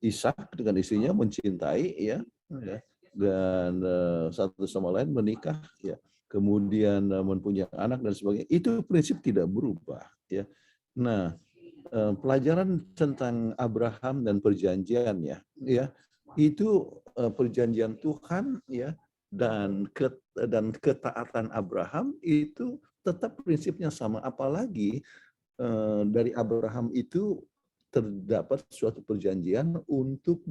Ishak dengan istrinya mencintai, ya, dan satu sama lain menikah, ya, kemudian mempunyai anak dan sebagainya. Itu prinsip tidak berubah. Ya. Nah, pelajaran tentang Abraham dan perjanjiannya, ya, itu perjanjian Tuhan, ya, dan ketaatan Abraham itu tetap prinsipnya sama. Apalagi dari Abraham itu terdapat suatu perjanjian untuk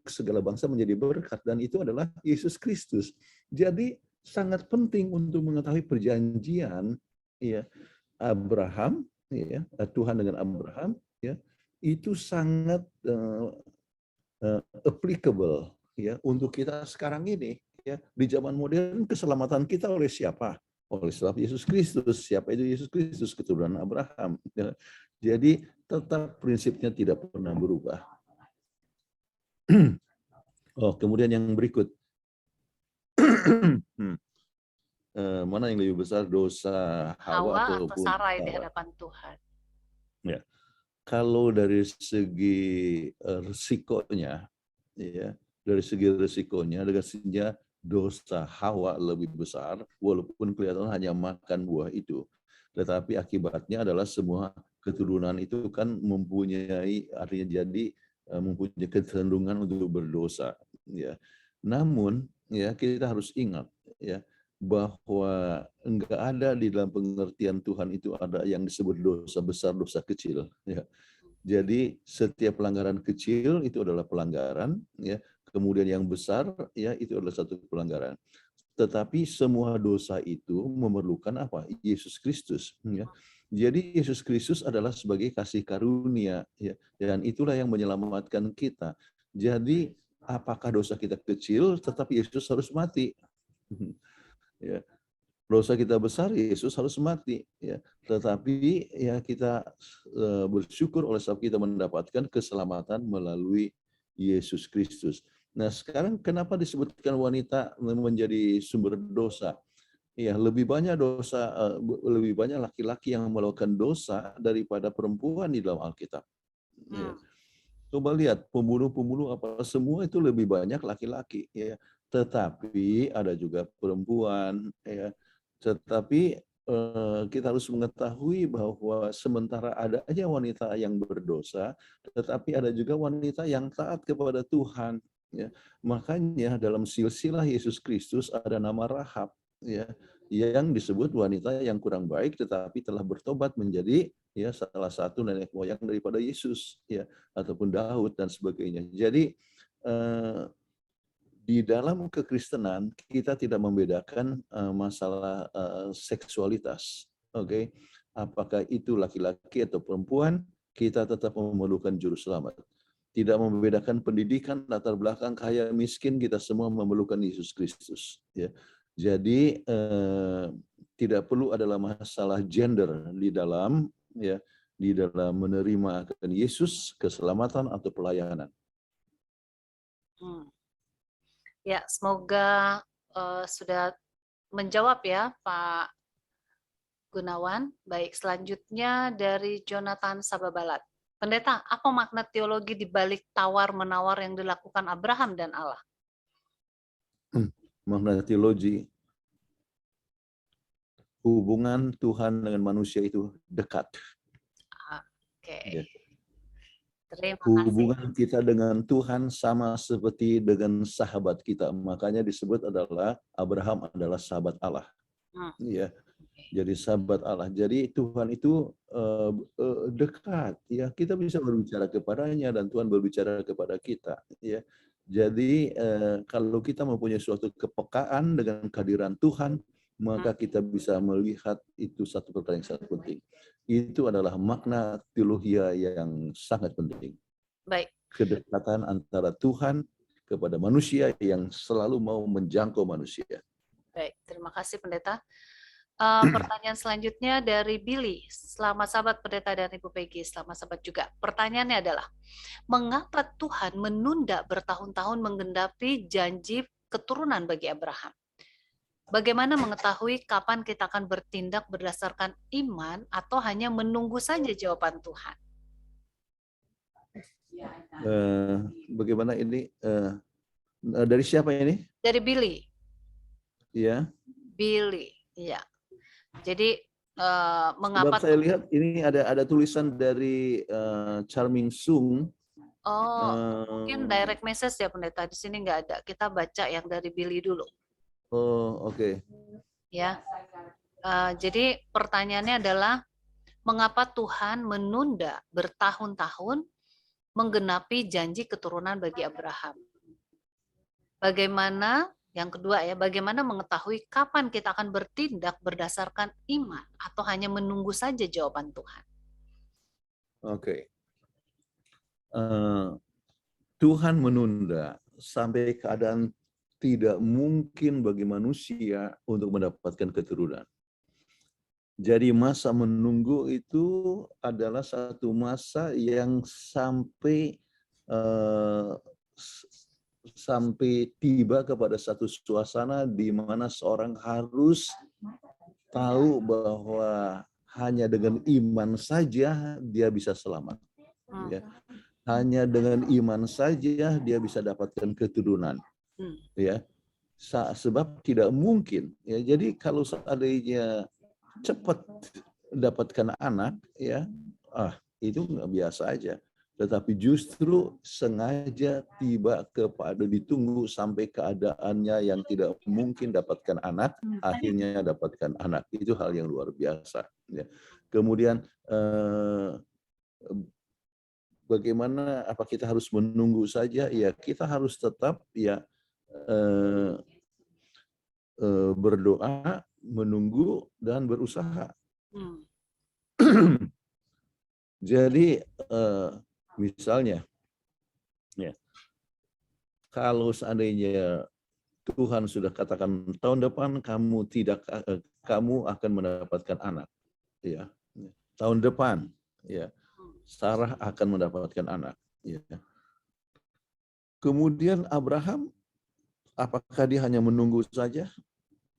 segala bangsa menjadi berkat, dan itu adalah Yesus Kristus. Jadi sangat penting untuk mengetahui perjanjian, ya, Abraham, ya, Tuhan dengan Abraham, ya, itu sangat applicable, ya, untuk kita sekarang ini, ya, di zaman modern. Keselamatan kita oleh siapa? Oleh sebab Yesus Kristus. Siapa itu Yesus Kristus? Keturunan Abraham. Ya. Jadi tetap prinsipnya tidak pernah berubah. Oh, kemudian yang berikut. Mana yang lebih besar, dosa Hawa Hawa atau ataupun Sarai di Sarah? hadapan Tuhan. Ya. Kalau dari segi risikonya, ya, dari segi risikonya, dengan dosa Hawa lebih besar, walaupun kelihatan hanya makan buah itu, tetapi akibatnya adalah semua keturunan itu kan mempunyai, artinya jadi mempunyai kecenderungan untuk berdosa. Ya, namun ya kita harus ingat ya bahwa enggak ada di dalam pengertian Tuhan itu ada yang disebut dosa besar, dosa kecil. Ya. Jadi setiap pelanggaran kecil itu adalah pelanggaran, ya. Kemudian yang besar, ya itu adalah satu pelanggaran. Tetapi semua dosa itu memerlukan apa? Yesus Kristus. Ya. Jadi Yesus Kristus adalah sebagai kasih karunia, ya. Dan itulah yang menyelamatkan kita. Jadi apakah dosa kita kecil, tetapi Yesus harus mati. Ya. Dosa kita besar, Yesus harus mati. Ya. Tetapi ya kita bersyukur oleh sebab kita mendapatkan keselamatan melalui Yesus Kristus. Nah sekarang kenapa disebutkan wanita menjadi sumber dosa? Ya lebih banyak dosa, lebih banyak laki-laki yang melakukan dosa daripada perempuan di dalam Alkitab. Ya. Coba lihat pembunuh-pembunuh apa semua itu lebih banyak laki-laki. Ya. Tetapi ada juga perempuan. Ya. Tetapi kita harus mengetahui bahwa sementara ada aja wanita yang berdosa, tetapi ada juga wanita yang taat kepada Tuhan. Ya. Makanya dalam silsilah Yesus Kristus ada nama Rahab, ya, yang disebut wanita yang kurang baik, tetapi telah bertobat menjadi ya salah satu nenek moyang daripada Yesus, ya, ataupun Daud dan sebagainya. Jadi di dalam kekristenan kita tidak membedakan masalah seksualitas, oke? Apakah itu laki-laki atau perempuan, kita tetap memerlukan juru selamat. Tidak membedakan pendidikan, latar belakang, kaya, miskin, kita semua memerlukan Yesus Kristus. Ya. Jadi tidak perlu adalah masalah gender di dalam menerima akan Yesus, keselamatan atau pelayanan. Ya, semoga sudah menjawab ya Pak Gunawan. Baik, selanjutnya dari Jonathan Sababalat. Pendeta, apa makna teologi di balik tawar-menawar yang dilakukan Abraham dan Allah? Makna teologi, hubungan Tuhan dengan manusia itu dekat. Oke. Ya. Terima kasih. Hubungan kita dengan Tuhan sama seperti dengan sahabat kita. Makanya disebut adalah Abraham adalah sahabat Allah. Ya. Jadi sahabat Allah. Jadi Tuhan itu dekat. Ya, kita bisa berbicara kepadanya dan Tuhan berbicara kepada kita. Ya. Jadi kalau kita mempunyai suatu kepekaan dengan kehadiran Tuhan, maka kita bisa melihat itu satu perkara yang sangat penting. Itu adalah makna teologi yang sangat penting. Baik. Kedekatan antara Tuhan kepada manusia yang selalu mau menjangkau manusia. Baik, terima kasih Pendeta. Pertanyaan selanjutnya dari Billy. Selamat sahabat Pendeta dan Ibu Peggy. Selamat sahabat juga. Pertanyaannya adalah, mengapa Tuhan menunda bertahun-tahun menggenapi janji keturunan bagi Abraham? Bagaimana mengetahui kapan kita akan bertindak berdasarkan iman atau hanya menunggu saja jawaban Tuhan? Bagaimana ini? Dari siapa ini? Dari Billy. Ya. Billy, ya. Jadi mengapa? Sebab saya lihat ini ada tulisan dari Charming Sung. Mungkin direct message ya Pendeta. Di sini nggak ada. Kita baca yang dari Billy dulu. Oh, oke. Ya. Jadi pertanyaannya adalah, mengapa Tuhan menunda bertahun-tahun menggenapi janji keturunan bagi Abraham? Bagaimana, yang kedua ya, bagaimana mengetahui kapan kita akan bertindak berdasarkan iman atau hanya menunggu saja jawaban Tuhan? Oke. Tuhan menunda sampai keadaan tidak mungkin bagi manusia untuk mendapatkan keturunan. Jadi masa menunggu itu adalah satu masa yang sampai sampai tiba kepada satu suasana di mana seorang harus tahu bahwa hanya dengan iman saja dia bisa selamat. Ya. Hanya dengan iman saja dia bisa dapatkan keturunan. Ya. Sebab tidak mungkin. Ya. Jadi kalau seandainya cepat dapatkan anak, ya, itu nggak biasa aja. Tetapi justru sengaja tiba kepada ditunggu sampai keadaannya yang tidak mungkin dapatkan anak, akhirnya dapatkan anak. Itu hal yang luar biasa. Ya. Kemudian bagaimana? Apa kita harus menunggu saja? Ya, kita harus tetap ya berdoa, menunggu dan berusaha. Jadi misalnya, ya, kalau seandainya Tuhan sudah katakan tahun depan kamu akan mendapatkan anak, ya, tahun depan, ya, Sarah akan mendapatkan anak, ya. Kemudian Abraham, apakah dia hanya menunggu saja?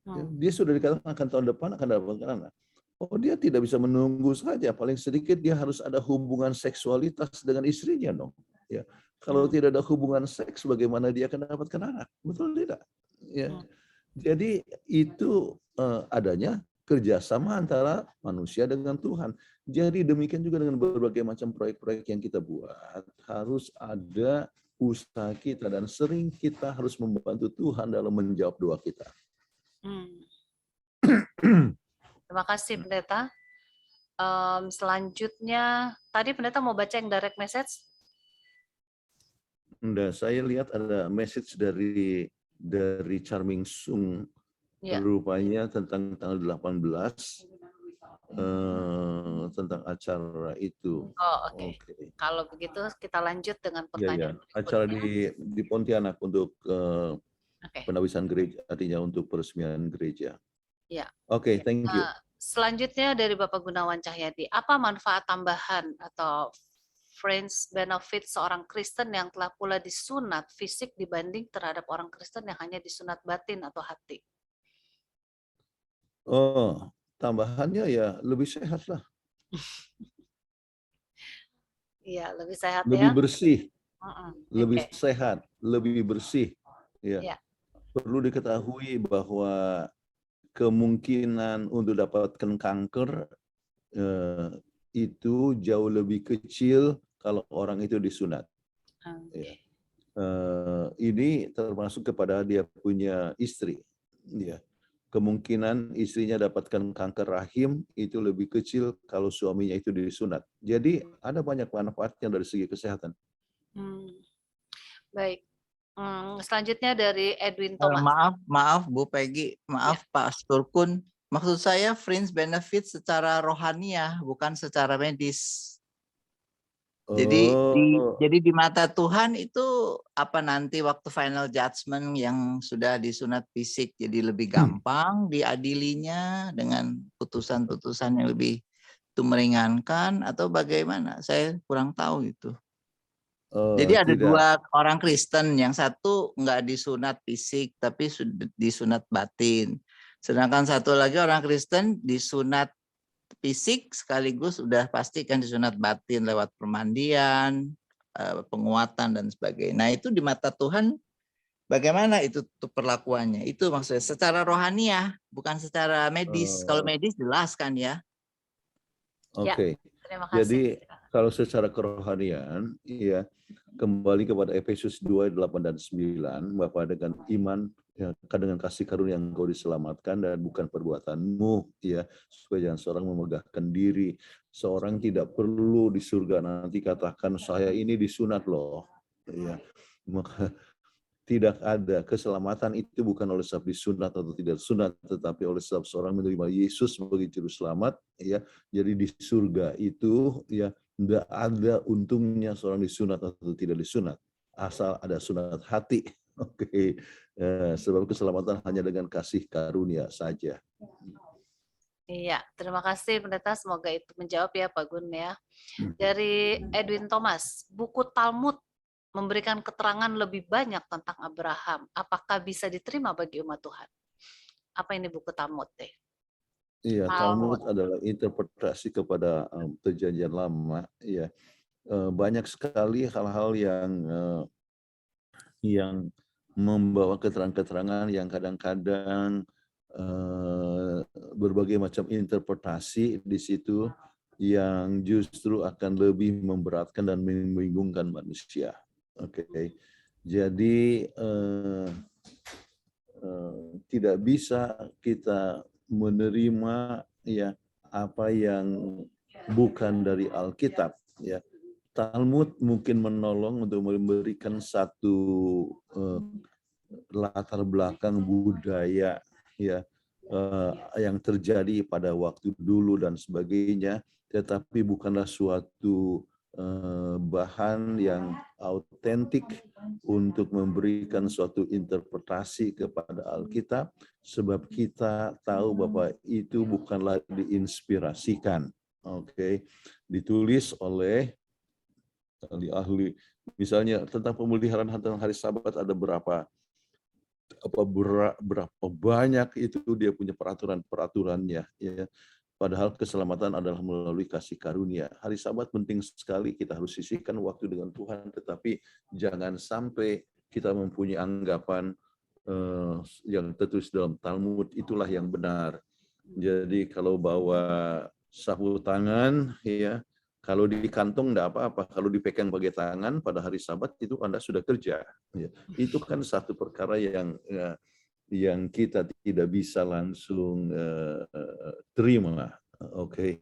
Ya, dia sudah dikatakan akan tahun depan akan dapatkan anak. Oh, dia tidak bisa menunggu saja. Paling sedikit dia harus ada hubungan seksualitas dengan istrinya dong. Ya, kalau tidak ada hubungan seks, bagaimana dia akan dapatkan anak? Betul tidak? Ya. Jadi itu adanya kerjasama antara manusia dengan Tuhan. Jadi demikian juga dengan berbagai macam proyek-proyek yang kita buat. Harus ada usaha kita dan sering kita harus membantu Tuhan dalam menjawab doa kita. Terima kasih Pendeta. Selanjutnya, tadi Pendeta mau baca yang direct message? Enggak, saya lihat ada message dari Charming Sung, Ya. rupanya tentang tanggal 18 tentang acara itu. Oh, oke. Kalau begitu kita lanjut dengan pertanyaan berikutnya. Acara di Pontianak untuk penabisan gereja, artinya untuk peresmian gereja. Ya. Oke, thank you. Selanjutnya dari Bapak Gunawan Cahyadi, apa manfaat tambahan atau fringe benefit seorang Kristen yang telah pula disunat fisik dibanding terhadap orang Kristen yang hanya disunat batin atau hati? Oh, tambahannya ya lebih sehat lah. Iya, lebih sehat lebih ya. Bersih, lebih Okay. sehat, lebih bersih. Ya. Ya. Perlu diketahui bahwa kemungkinan untuk dapatkan kanker itu jauh lebih kecil kalau orang itu disunat. Okay. Ini termasuk kepada dia punya istri. Ya. Kemungkinan istrinya dapatkan kanker rahim itu lebih kecil kalau suaminya itu disunat. Jadi ada banyak manfaatnya dari segi kesehatan. Baik. Selanjutnya dari Edwin Thomas. Maaf Bu Peggy, maaf ya. Pak Asturkun. Maksud saya fringe benefit secara rohaniah, bukan secara medis. Jadi di mata Tuhan itu apa nanti waktu final judgment yang sudah disunat fisik jadi lebih gampang diadilinya dengan putusan-putusan yang lebih meringankan atau bagaimana? Saya kurang tahu itu. Jadi ada dua orang Kristen, yang satu nggak disunat fisik tapi disunat batin. Sedangkan satu lagi orang Kristen disunat fisik sekaligus sudah pasti kan disunat batin lewat permandian, penguatan dan sebagainya. Nah itu di mata Tuhan bagaimana itu perlakuannya? Itu maksudnya secara rohaniah, bukan secara medis. Kalau medis jelas kan ya. Oke. Jadi kalau secara kerohanian, ya kembali kepada Efesus 2, 8 dan 9, Bapa dengan iman, ya, dengan kasih karunia yang engkau diselamatkan dan bukan perbuatanmu, ya, supaya jangan seorang memegahkan diri. Seorang tidak perlu di surga nanti katakan saya ini disunat loh, ya. Maka tidak ada keselamatan itu bukan oleh sebab disunat atau tidak sunat, tetapi oleh sebab seorang menerima Yesus sebagai juru selamat, ya. Jadi di surga itu ya tidak ada untungnya seorang disunat atau tidak disunat, asal ada sunat hati. Oke. Sebab keselamatan hanya dengan kasih karunia saja. Iya, terima kasih Pendeta. Semoga itu menjawab ya Pak Gun ya. Dari Edwin Thomas, buku Talmud memberikan keterangan lebih banyak tentang Abraham. Apakah bisa diterima bagi umat Tuhan? Apa ini buku Talmud deh? Iya, Talmud. Talmud adalah interpretasi kepada Perjanjian Lama. Ya, banyak sekali hal-hal yang membawa keterangan-keterangan yang kadang-kadang berbagai macam interpretasi di situ yang justru akan lebih memberatkan dan membingungkan manusia. Oke, jadi tidak bisa kita menerima ya apa yang bukan dari Alkitab. Ya, Talmud mungkin menolong untuk memberikan satu latar belakang budaya ya yang terjadi pada waktu dulu dan sebagainya, tetapi bukanlah suatu bahan yang autentik untuk memberikan suatu interpretasi kepada Alkitab, sebab kita tahu bahwa itu bukanlah diinspirasikan, ditulis oleh ahli-ahli. Misalnya tentang pemeliharaan hari Sabat ada berapa banyak itu dia punya peraturannya ya. Padahal keselamatan adalah melalui kasih karunia. Hari Sabat penting sekali, kita harus sisihkan waktu dengan Tuhan, tetapi jangan sampai kita mempunyai anggapan yang tertulis dalam Talmud itulah yang benar. Jadi kalau bawa sapu tangan ya, kalau di kantong enggak apa-apa, kalau dipegang pakai tangan pada hari Sabat itu Anda sudah kerja. Ya. Itu kan satu perkara yang kita tidak bisa langsung terima. Oke.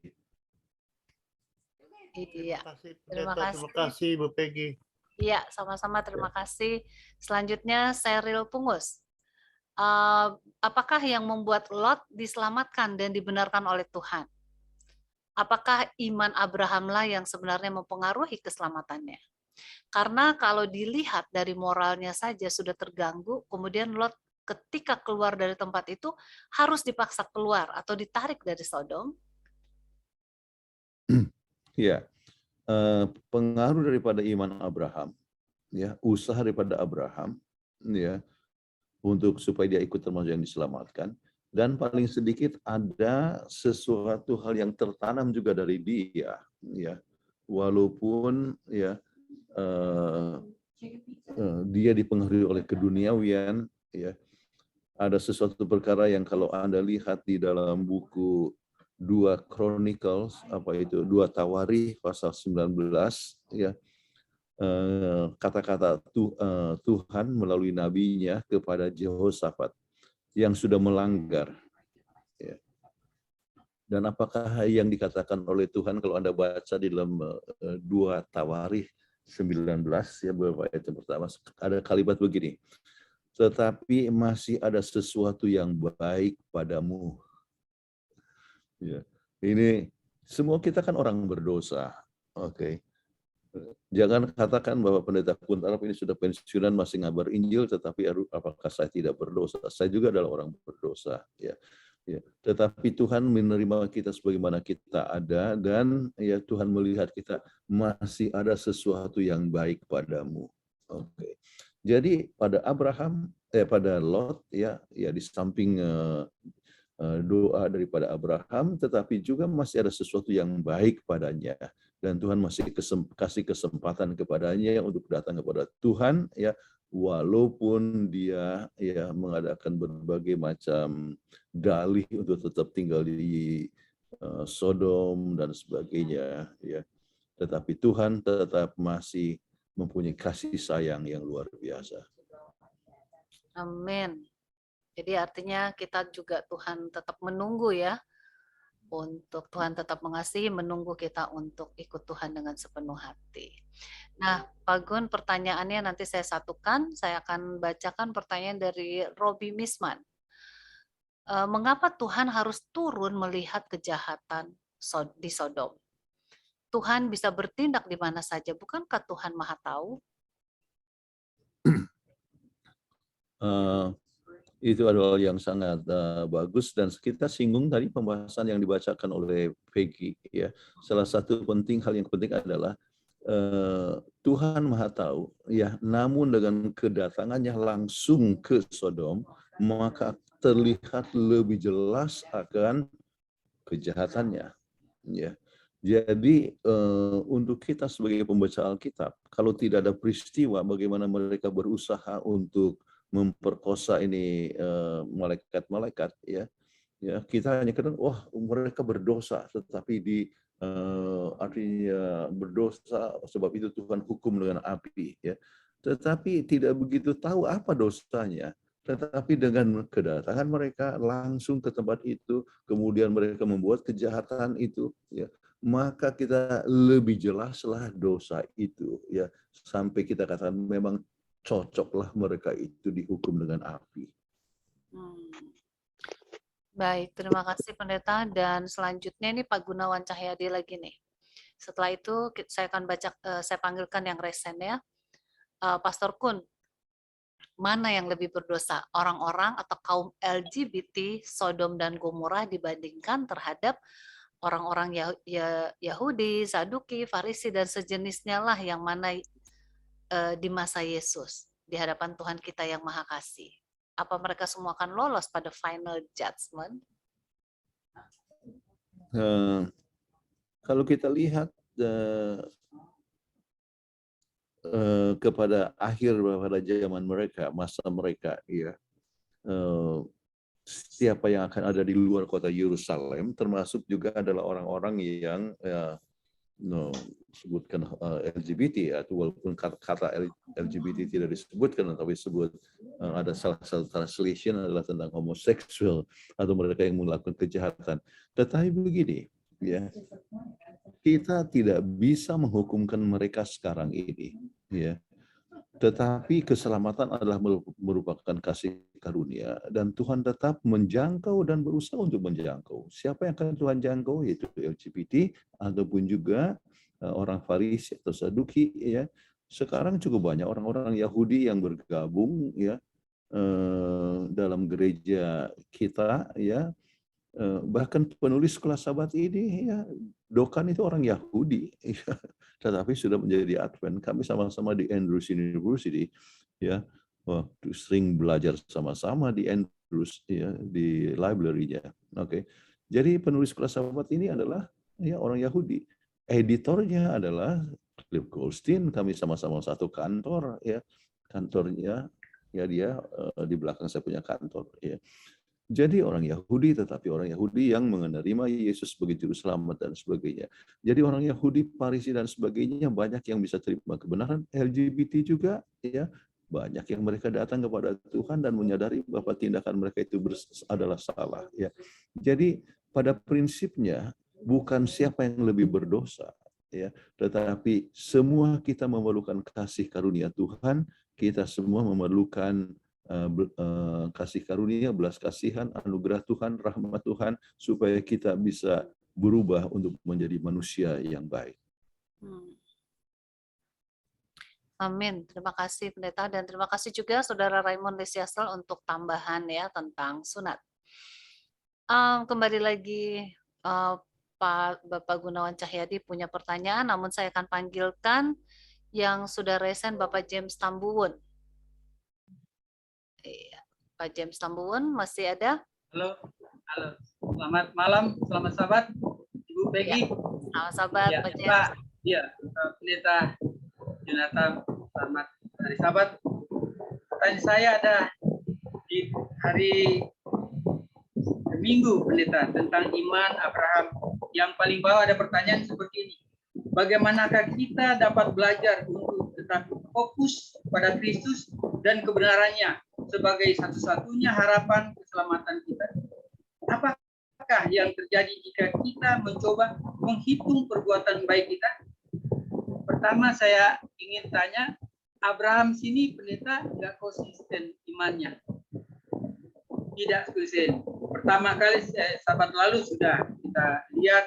Iya. Terima kasih Bu Peggy. Iya, sama-sama terima kasih. Selanjutnya Sheryl Pungus. Apakah yang membuat Lot diselamatkan dan dibenarkan oleh Tuhan? Apakah iman Abrahamlah yang sebenarnya mempengaruhi keselamatannya? Karena kalau dilihat dari moralnya saja sudah terganggu, kemudian Lot ketika keluar dari tempat itu harus dipaksa keluar atau ditarik dari Sodom. Ya, pengaruh daripada iman Abraham, ya, usaha daripada Abraham, ya, untuk supaya dia ikut termasuk yang diselamatkan, dan paling sedikit ada sesuatu hal yang tertanam juga dari dia, ya, walaupun ya dia dipengaruhi oleh keduniawian, ya, ada sesuatu perkara yang kalau Anda lihat di dalam buku 2 Chronicles, 2 Tawarikh pasal 19, ya, kata-kata Tuhan melalui nabinya kepada Jehoshafat yang sudah melanggar. Ya. Dan apakah yang dikatakan oleh Tuhan kalau Anda baca di dalam 2 Tawarikh 19 ya, beberapa ayat yang pertama ada kalimat begini. Tetapi masih ada sesuatu yang baik padamu. Ya. Ini semua kita kan orang berdosa. Oke. Jangan katakan bahwa Pendeta Kuntarap ini sudah pensiunan masih ngabar Injil, tetapi apakah saya tidak berdosa? Saya juga adalah orang berdosa. Ya. Ya. Tetapi Tuhan menerima kita sebagaimana kita ada, dan ya Tuhan melihat kita masih ada sesuatu yang baik padamu. Oke. Jadi pada pada Lot ya di samping doa daripada Abraham, tetapi juga masih ada sesuatu yang baik padanya. Dan Tuhan masih kasih kesempatan kepadanya untuk datang kepada Tuhan ya, walaupun dia ya mengadakan berbagai macam dalih untuk tetap tinggal di Sodom dan sebagainya ya, tetapi Tuhan tetap masih mempunyai kasih sayang yang luar biasa. Amin. Jadi artinya kita juga Tuhan tetap menunggu ya, untuk Tuhan tetap mengasihi, menunggu kita untuk ikut Tuhan dengan sepenuh hati. Nah, Pak Gun, pertanyaannya nanti saya satukan. Saya akan bacakan pertanyaan dari Robi Misman. Mengapa Tuhan harus turun melihat kejahatan di Sodom? Tuhan bisa bertindak di mana saja, bukankah Tuhan Maha Tahu? Itu adalah yang sangat bagus, dan kita singgung tadi pembahasan yang dibacakan oleh Peggy. Ya, salah satu hal yang penting adalah Tuhan Maha Tahu. Ya, namun dengan kedatangannya langsung ke Sodom, maka terlihat lebih jelas akan kejahatannya. Ya. Jadi untuk kita sebagai pembaca Alkitab, kalau tidak ada peristiwa bagaimana mereka berusaha untuk memperkosa ini malaikat-malaikat, ya kita hanya kadang wah mereka berdosa, tetapi artinya berdosa sebab itu Tuhan hukum dengan api, ya. Tetapi tidak begitu tahu apa dosanya. Tetapi dengan kedatangan mereka langsung ke tempat itu, kemudian mereka membuat kejahatan itu, ya, maka kita lebih jelaslah dosa itu, ya, sampai kita katakan memang cocoklah mereka itu dihukum dengan api. Baik, terima kasih Pendeta. Dan selanjutnya ini Pak Gunawan Cahyadi lagi nih. Setelah itu saya akan saya panggilkan yang resen ya. Pastor Kun, mana yang lebih berdosa, orang-orang atau kaum LGBT Sodom dan Gomora dibandingkan terhadap orang-orang Yahudi, Saduki, Farisi dan sejenisnya lah, yang mana di masa Yesus di hadapan Tuhan kita yang Maha Kasih? Apa mereka semua akan lolos pada final judgment? Kalau kita lihat kepada akhir pada zaman mereka, masa mereka, ya, siapa yang akan ada di luar kota Yerusalem, termasuk juga adalah orang-orang yang sebutkan LGBT, atau walaupun kata LGBT tidak disebutkan, tapi disebut ada salah satu translation adalah tentang homoseksual atau mereka yang melakukan kejahatan. Tetapi begini, ya, kita tidak bisa menghukumkan mereka sekarang ini, ya. Tetapi keselamatan adalah merupakan kasih karunia, dan Tuhan tetap menjangkau dan berusaha untuk menjangkau. Siapa yang akan Tuhan jangkau? Yaitu LGBT ataupun juga orang Farisi atau Saduki, ya. Sekarang cukup banyak orang-orang Yahudi yang bergabung, ya, dalam gereja kita, ya. Bahkan penulis Kelas Sabat ini, ya, Dokan itu orang Yahudi, ya. Tetapi sudah menjadi Advent. Kami sama-sama di Andrews University, ya, waktu sering belajar sama-sama di Andrews, ya, di library-nya. Oke. Jadi penulis Kelas Sabat ini adalah, ya, orang Yahudi. Editornya adalah Cliff Goldstein. Kami sama-sama satu kantor, ya. Kantornya, ya, dia di belakang saya punya kantor, ya. Jadi orang Yahudi, tetapi orang Yahudi yang menerima Yesus sebagai juru selamat dan sebagainya. Jadi orang Yahudi, Farisi dan sebagainya banyak yang bisa terima kebenaran. LGBT juga, ya, banyak yang mereka datang kepada Tuhan dan menyadari bahwa tindakan mereka itu adalah salah, ya. Jadi pada prinsipnya bukan siapa yang lebih berdosa, ya, tetapi semua kita memerlukan kasih karunia Tuhan. Kita semua memerlukan kasih karunia, belas kasihan, anugerah Tuhan, rahmat Tuhan, supaya kita bisa berubah untuk menjadi manusia yang baik. Amin. Terima kasih Pendeta, dan terima kasih juga Saudara Raymond Lesiasel untuk tambahan, ya, tentang sunat. Kembali lagi Bapak Gunawan Cahyadi punya pertanyaan, namun saya akan panggilkan yang sudah resen Bapak James Tambuwun. Pak James Tambuwun masih ada? Halo, selamat malam, selamat sahabat, Ibu Peggy. Ya, selamat sahabat, ya, Pak James. Pak, ya, Pendeta Jonathan, selamat hari Sabat. Pertanyaan saya ada di hari Minggu, Pendeta, tentang iman Abraham. Yang paling bawah ada pertanyaan seperti ini. Bagaimanakah kita dapat belajar untuk tetap fokus pada Kristus dan kebenarannya sebagai satu-satunya harapan keselamatan kita? Apakah yang terjadi jika kita mencoba menghitung perbuatan baik kita? Pertama saya ingin tanya, Abraham sini Pendeta nggak konsisten imannya. Tidak konsisten. Pertama kali sahabat lalu sudah kita lihat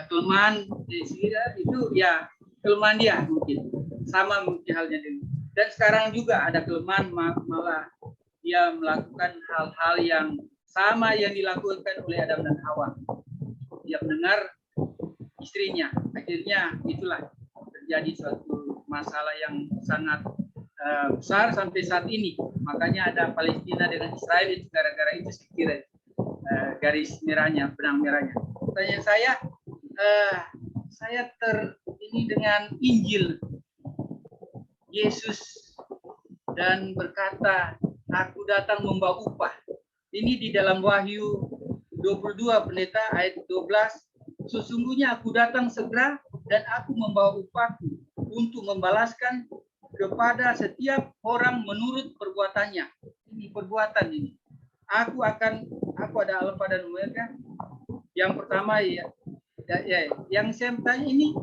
kelemahan di sini itu, ya, kelemahan dia mungkin sama mungkin halnya dengan. Dan sekarang juga ada kelemahan, malah dia melakukan hal-hal yang sama yang dilakukan oleh Adam dan Hawa. Dia mendengar istrinya. Akhirnya itulah terjadi suatu masalah yang sangat besar sampai saat ini. Makanya ada Palestina dengan Israel itu gara-gara itu saya kira garis merahnya, benang merahnya. Pertanyaan saya ini dengan Injil Yesus dan berkata, aku datang membawa upah. Ini di dalam Wahyu 22 pendeta ayat 12. Sesungguhnya aku datang segera dan aku membawa upahku untuk membalaskan kepada setiap orang menurut perbuatannya. Ini perbuatan ini. Aku ada Alfa dan Omega. Yang pertama yang saya tanya ini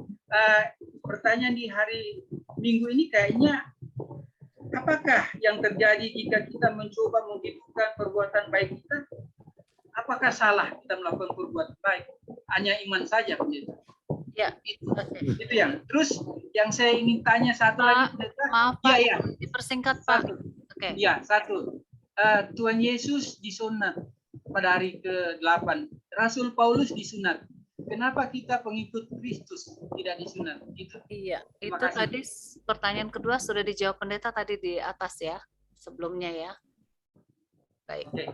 pertanyaan di hari Minggu ini kayaknya apakah yang terjadi jika kita mencoba menghidupkan perbuatan baik kita? Apakah salah kita melakukan perbuatan baik? Hanya iman saja, pendeta. Ya, itu yang. Terus yang saya ingin tanya satu lagi, pendeta. Maaf, Pak. Ya. Dipersingkat, Pak. Oke. Ya, satu. Tuhan Yesus disunat pada hari ke-8. Rasul Paulus disunat. Kenapa kita pengikut Kristus tidak disunat? Itu. Iya, itu tadi pertanyaan kedua sudah dijawab pendeta tadi di atas ya, sebelumnya ya. Baik. Oke.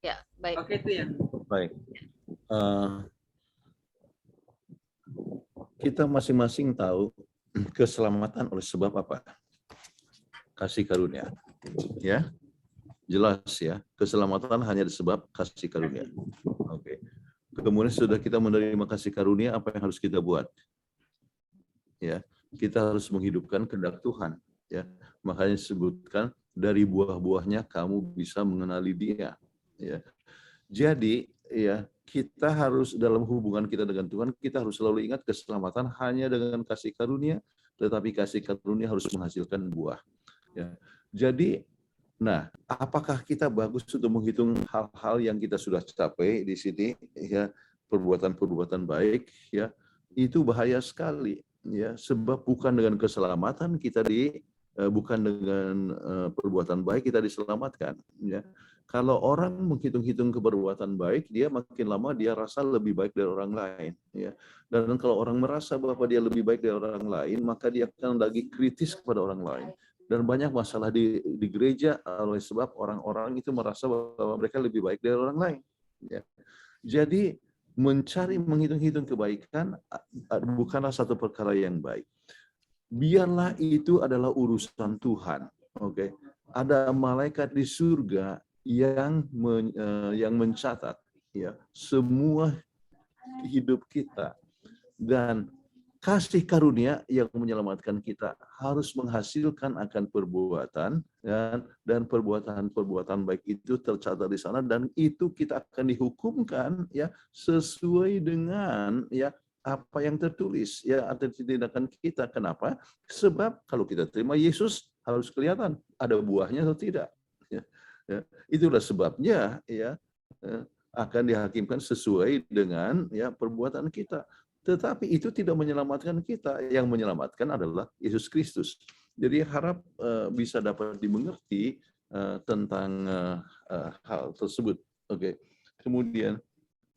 Ya, baik. Oke, itu ya. Baik. Kita masing-masing tahu keselamatan oleh sebab apa? Kasih karunia. Ya. Jelas ya, keselamatan hanya disebab kasih karunia. Oke. Kemudian sudah kita menerima kasih karunia, apa yang harus kita buat? Ya, kita harus menghidupkan kehendak Tuhan. Ya, makanya disebutkan dari buah-buahnya kamu bisa mengenali Dia. Ya, jadi ya kita harus dalam hubungan kita dengan Tuhan, kita harus selalu ingat keselamatan hanya dengan kasih karunia, tetapi kasih karunia harus menghasilkan buah. Ya, jadi nah, apakah kita bagus untuk menghitung hal-hal yang kita sudah capai di sini, ya, perbuatan-perbuatan baik, ya, itu bahaya sekali, ya, sebab bukan dengan keselamatan kita bukan dengan perbuatan baik kita diselamatkan, ya. Kalau orang menghitung-hitung keperbuatan baik, dia makin lama dia rasa lebih baik dari orang lain, ya. Dan kalau orang merasa bahwa dia lebih baik dari orang lain, maka dia akan lagi kritis kepada orang lain. Dan banyak masalah di gereja oleh sebab orang-orang itu merasa bahwa mereka lebih baik dari orang lain. Ya. Jadi mencari menghitung-hitung kebaikan bukanlah satu perkara yang baik. Biarlah itu adalah urusan Tuhan. Oke, ada malaikat di surga yang mencatat ya semua hidup kita, dan kasih karunia yang menyelamatkan kita harus menghasilkan akan perbuatan, dan perbuatan-perbuatan baik itu tercatat di sana, dan itu kita akan dihukumkan ya sesuai dengan ya apa yang tertulis ya atas tindakan kita. Kenapa? Sebab kalau kita terima Yesus harus kelihatan ada buahnya atau tidak. Ya, ya. Itulah sebabnya ya akan dihakimkan sesuai dengan ya perbuatan kita. Tetapi itu tidak menyelamatkan kita. Yang menyelamatkan adalah Yesus Kristus. Jadi harap bisa dapat dimengerti tentang hal tersebut. Oke. Kemudian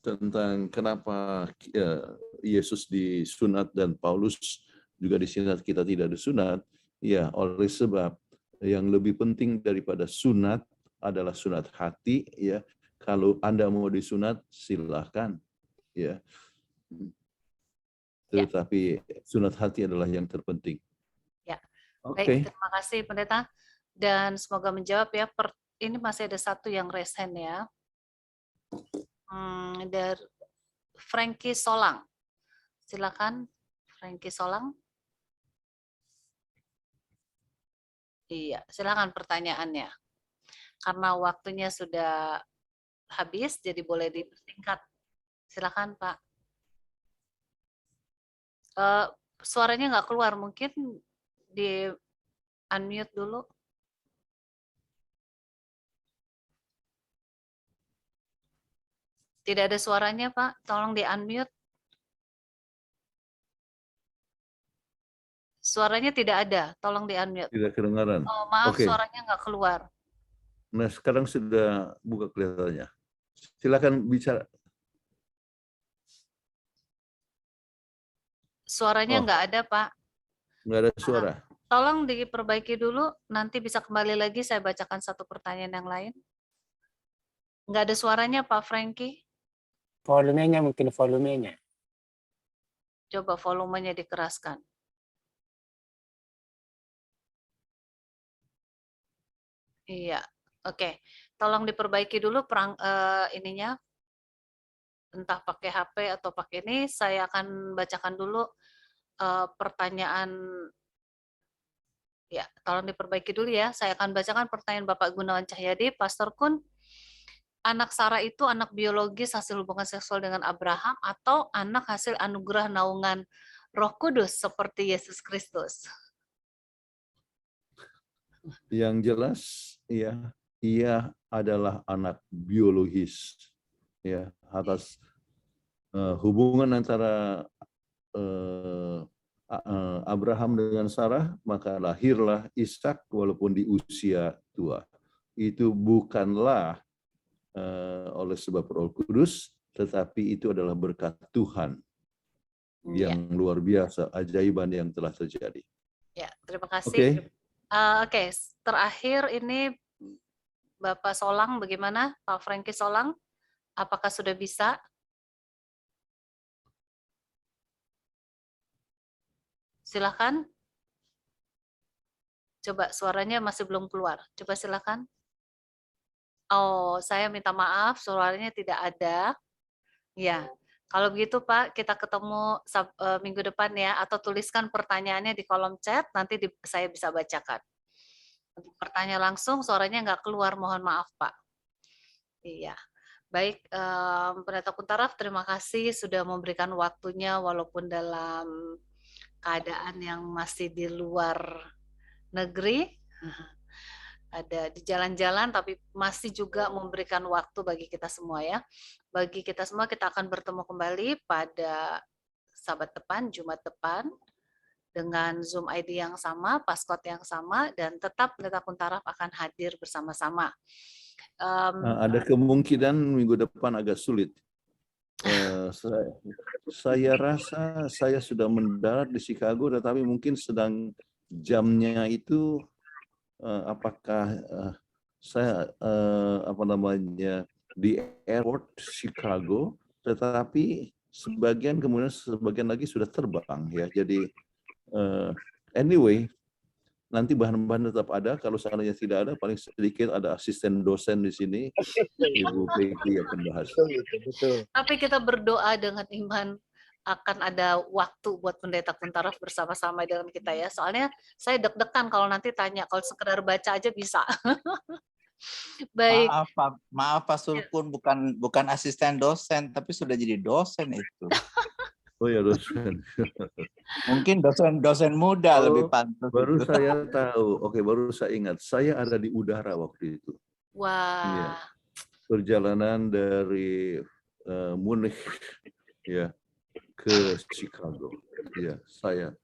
tentang kenapa Yesus disunat dan Paulus juga disunat, kita tidak disunat. Ya, oleh sebab yang lebih penting daripada sunat adalah sunat hati. Ya, kalau Anda mau disunat silahkan. Ya. Tetapi sunat hati adalah yang terpenting. Ya, Oke. baik, terima kasih pendeta. Dan semoga menjawab ya. Ini masih ada satu yang raise hand ya. Dari Frankie Solang. Silakan, Frankie Solang. Iya, silakan pertanyaannya. Karena waktunya sudah habis, jadi boleh dipersingkat. Silakan, Pak. Suaranya nggak keluar, mungkin di unmute dulu. Tidak ada suaranya, Pak. Tolong di unmute. Suaranya tidak ada, tolong di unmute. Tidak kedengaran. Oh, maaf, Oke. suaranya nggak keluar. Nah, sekarang sudah buka kelihatannya. Silakan bicara. Suaranya Oh, nggak ada, Pak. nggak ada suara. Tolong diperbaiki dulu, nanti bisa kembali lagi saya bacakan satu pertanyaan yang lain. Nggak ada suaranya, Pak Frankie. Volumenya mungkin volumenya. Coba volumenya dikeraskan. Iya, oke. Tolong diperbaiki dulu ininya, entah pakai HP atau pakai ini. Saya akan bacakan dulu pertanyaan. Ya, tolong diperbaiki dulu ya. Saya akan bacakan pertanyaan Bapak Gunawan Cahyadi. Pastor Kun, anak Sarah itu anak biologis hasil hubungan seksual dengan Abraham atau anak hasil anugerah naungan Roh Kudus seperti Yesus Kristus? Yang jelas, ya, ia adalah anak biologis, ya, atas hubungan antara Abraham dengan Sarah, maka lahirlah Ishak walaupun di usia tua. Itu bukanlah oleh sebab Roh Kudus, tetapi itu adalah berkat Tuhan yang luar biasa, ajaiban yang telah terjadi. Ya, terima kasih. Oke, terakhir ini Bapak Solang bagaimana? Pak Frankie Solang, apakah sudah bisa? Silakan. Coba suaranya masih belum keluar. Coba silakan. Oh, saya minta maaf, suaranya tidak ada. Ya, kalau begitu Pak, kita ketemu minggu depan ya, atau tuliskan pertanyaannya di kolom chat, nanti saya bisa bacakan. Untuk pertanyaan langsung, suaranya nggak keluar, mohon maaf Pak. Iya, baik, Pendeta Kuntaraf, terima kasih sudah memberikan waktunya, walaupun dalam keadaan yang masih di luar negeri, ada di jalan-jalan, tapi masih juga memberikan waktu bagi kita semua ya. Bagi kita semua, kita akan bertemu kembali pada Sabat depan, Jumat depan, dengan Zoom ID yang sama, passcode yang sama, dan tetap Pendeta Kuntaraf akan hadir bersama-sama. Ada kemungkinan minggu depan agak sulit. Saya rasa saya sudah mendarat di Chicago, tetapi mungkin sedang jamnya itu apakah saya di airport Chicago, tetapi sebagian lagi sudah terbang ya. Jadi anyway, nanti bahan-bahan tetap ada. Kalau seandainya tidak ada, paling sedikit ada asisten dosen di sini, Ibu Peggy akan bahas. Betul. Tapi kita berdoa dengan iman akan ada waktu buat Pendeta Kuntaraf bersama-sama dengan kita ya. Soalnya saya deg-degan kalau nanti tanya, kalau sekedar baca aja bisa. Baik. Maaf Pak Sulkun, bukan asisten dosen, tapi sudah jadi dosen itu. Oh ya, dosen. Mungkin dosen muda lebih pantas. Baru saya tahu. Oke, baru saya ingat. Saya ada di udara waktu itu. Wah. Ya. Perjalanan dari Munich ya ke Chicago. Ya, saya.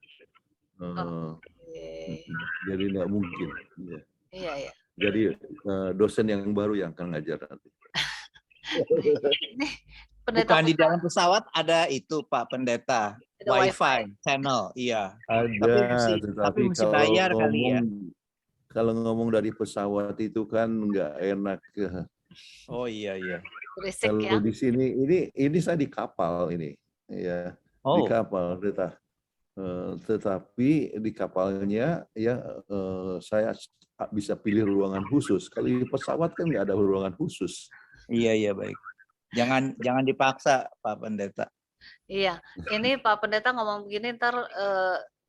Jadi nggak mungkin. Ya. Iya. Jadi dosen yang baru yang akan ngajar nanti. Bukan di dalam pesawat ada itu Pak Pendeta, ada Wi-Fi channel, iya. Ada, tapi mesti bayar kali ya. Kalau ngomong dari pesawat itu kan nggak enak. Oh iya. Berisik, kalau ya? Di sini ini saya di kapal ini, ya di kapal, tetapi di kapalnya ya saya bisa pilih ruangan khusus. Kalau di pesawat kan nggak ada ruangan khusus. Iya baik. Jangan dipaksa Pak Pendeta. Iya, ini Pak Pendeta ngomong begini ntar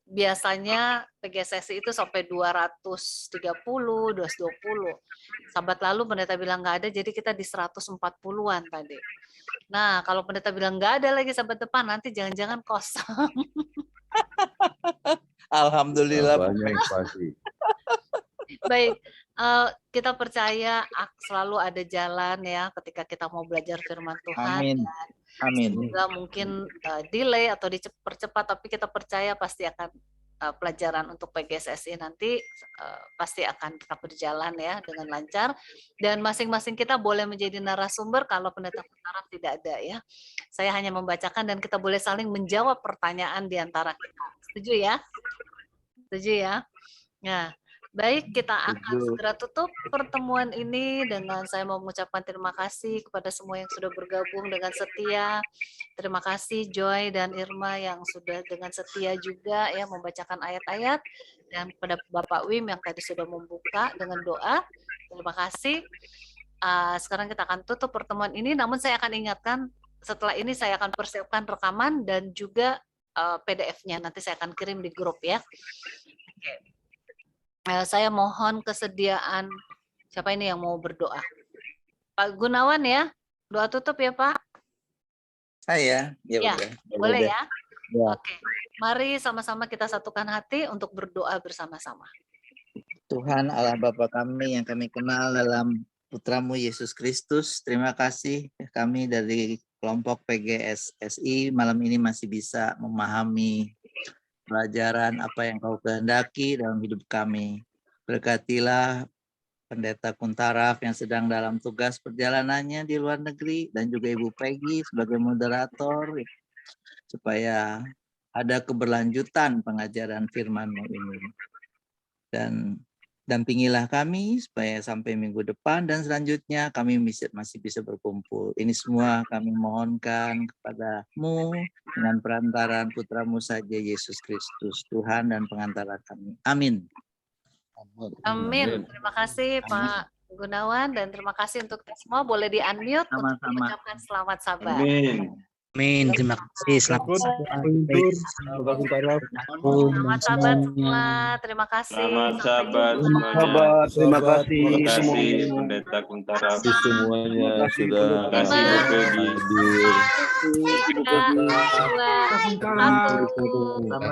biasanya PGSSI itu sampai 230, 220. Sabat lalu Pendeta bilang nggak ada, jadi kita di 140-an tadi. Nah, kalau Pendeta bilang nggak ada lagi sabat depan, nanti jangan-jangan kosong. Alhamdulillah. Banyak pasti. Baik, kita percaya selalu ada jalan ya ketika kita mau belajar firman Tuhan. Amin. Semoga mungkin delay atau dipercepat, tapi kita percaya pasti akan pelajaran untuk PGSSI nanti pasti akan tetap berjalan ya dengan lancar, dan masing-masing kita boleh menjadi narasumber kalau pendeta Taraf tidak ada ya. Saya hanya membacakan dan kita boleh saling menjawab pertanyaan di antara kita. Setuju ya? Setuju ya? Nah, baik, kita akan segera tutup pertemuan ini dengan saya mau mengucapkan terima kasih kepada semua yang sudah bergabung dengan setia. Terima kasih Joy dan Irma yang sudah dengan setia juga ya membacakan ayat-ayat, dan kepada Bapak Wim yang tadi sudah membuka dengan doa. Terima kasih. Sekarang kita akan tutup pertemuan ini, namun saya akan ingatkan setelah ini saya akan persiapkan rekaman dan juga PDF-nya. Nanti saya akan kirim di grup ya. Oke. Saya mohon kesediaan, siapa ini yang mau berdoa? Pak Gunawan ya, doa tutup ya Pak. Saya, Ya, boleh ya? Oke, mari sama-sama kita satukan hati untuk berdoa bersama-sama. Tuhan Allah Bapa kami yang kami kenal dalam Putramu Yesus Kristus, terima kasih kami dari kelompok PGSSI malam ini masih bisa memahami pelajaran apa yang Kau kehendaki dalam hidup kami. Berkatilah Pendeta Kuntaraf yang sedang dalam tugas perjalanannya di luar negeri, dan juga Ibu Peggy sebagai moderator, supaya ada keberlanjutan pengajaran firman-Mu ini. Dan dampingilah kami supaya sampai minggu depan dan selanjutnya kami masih bisa berkumpul. Ini semua kami mohonkan kepada-Mu dengan perantaraan Putra-Mu saja, Yesus Kristus, Tuhan dan pengantara kami. Amin. Amin. Terima kasih Pak Gunawan, dan terima kasih untuk kita semua. Boleh di-unmute untuk mengucapkan selamat sabat. Amin. Amin. Terima kasih. Selamat Selamat sabat semua. Terima kasih. Selamat sabat semuanya. Terima kasih semuanya. Pendeta Kuntaraf. Semuanya sudah hadir. 3, 2, 1.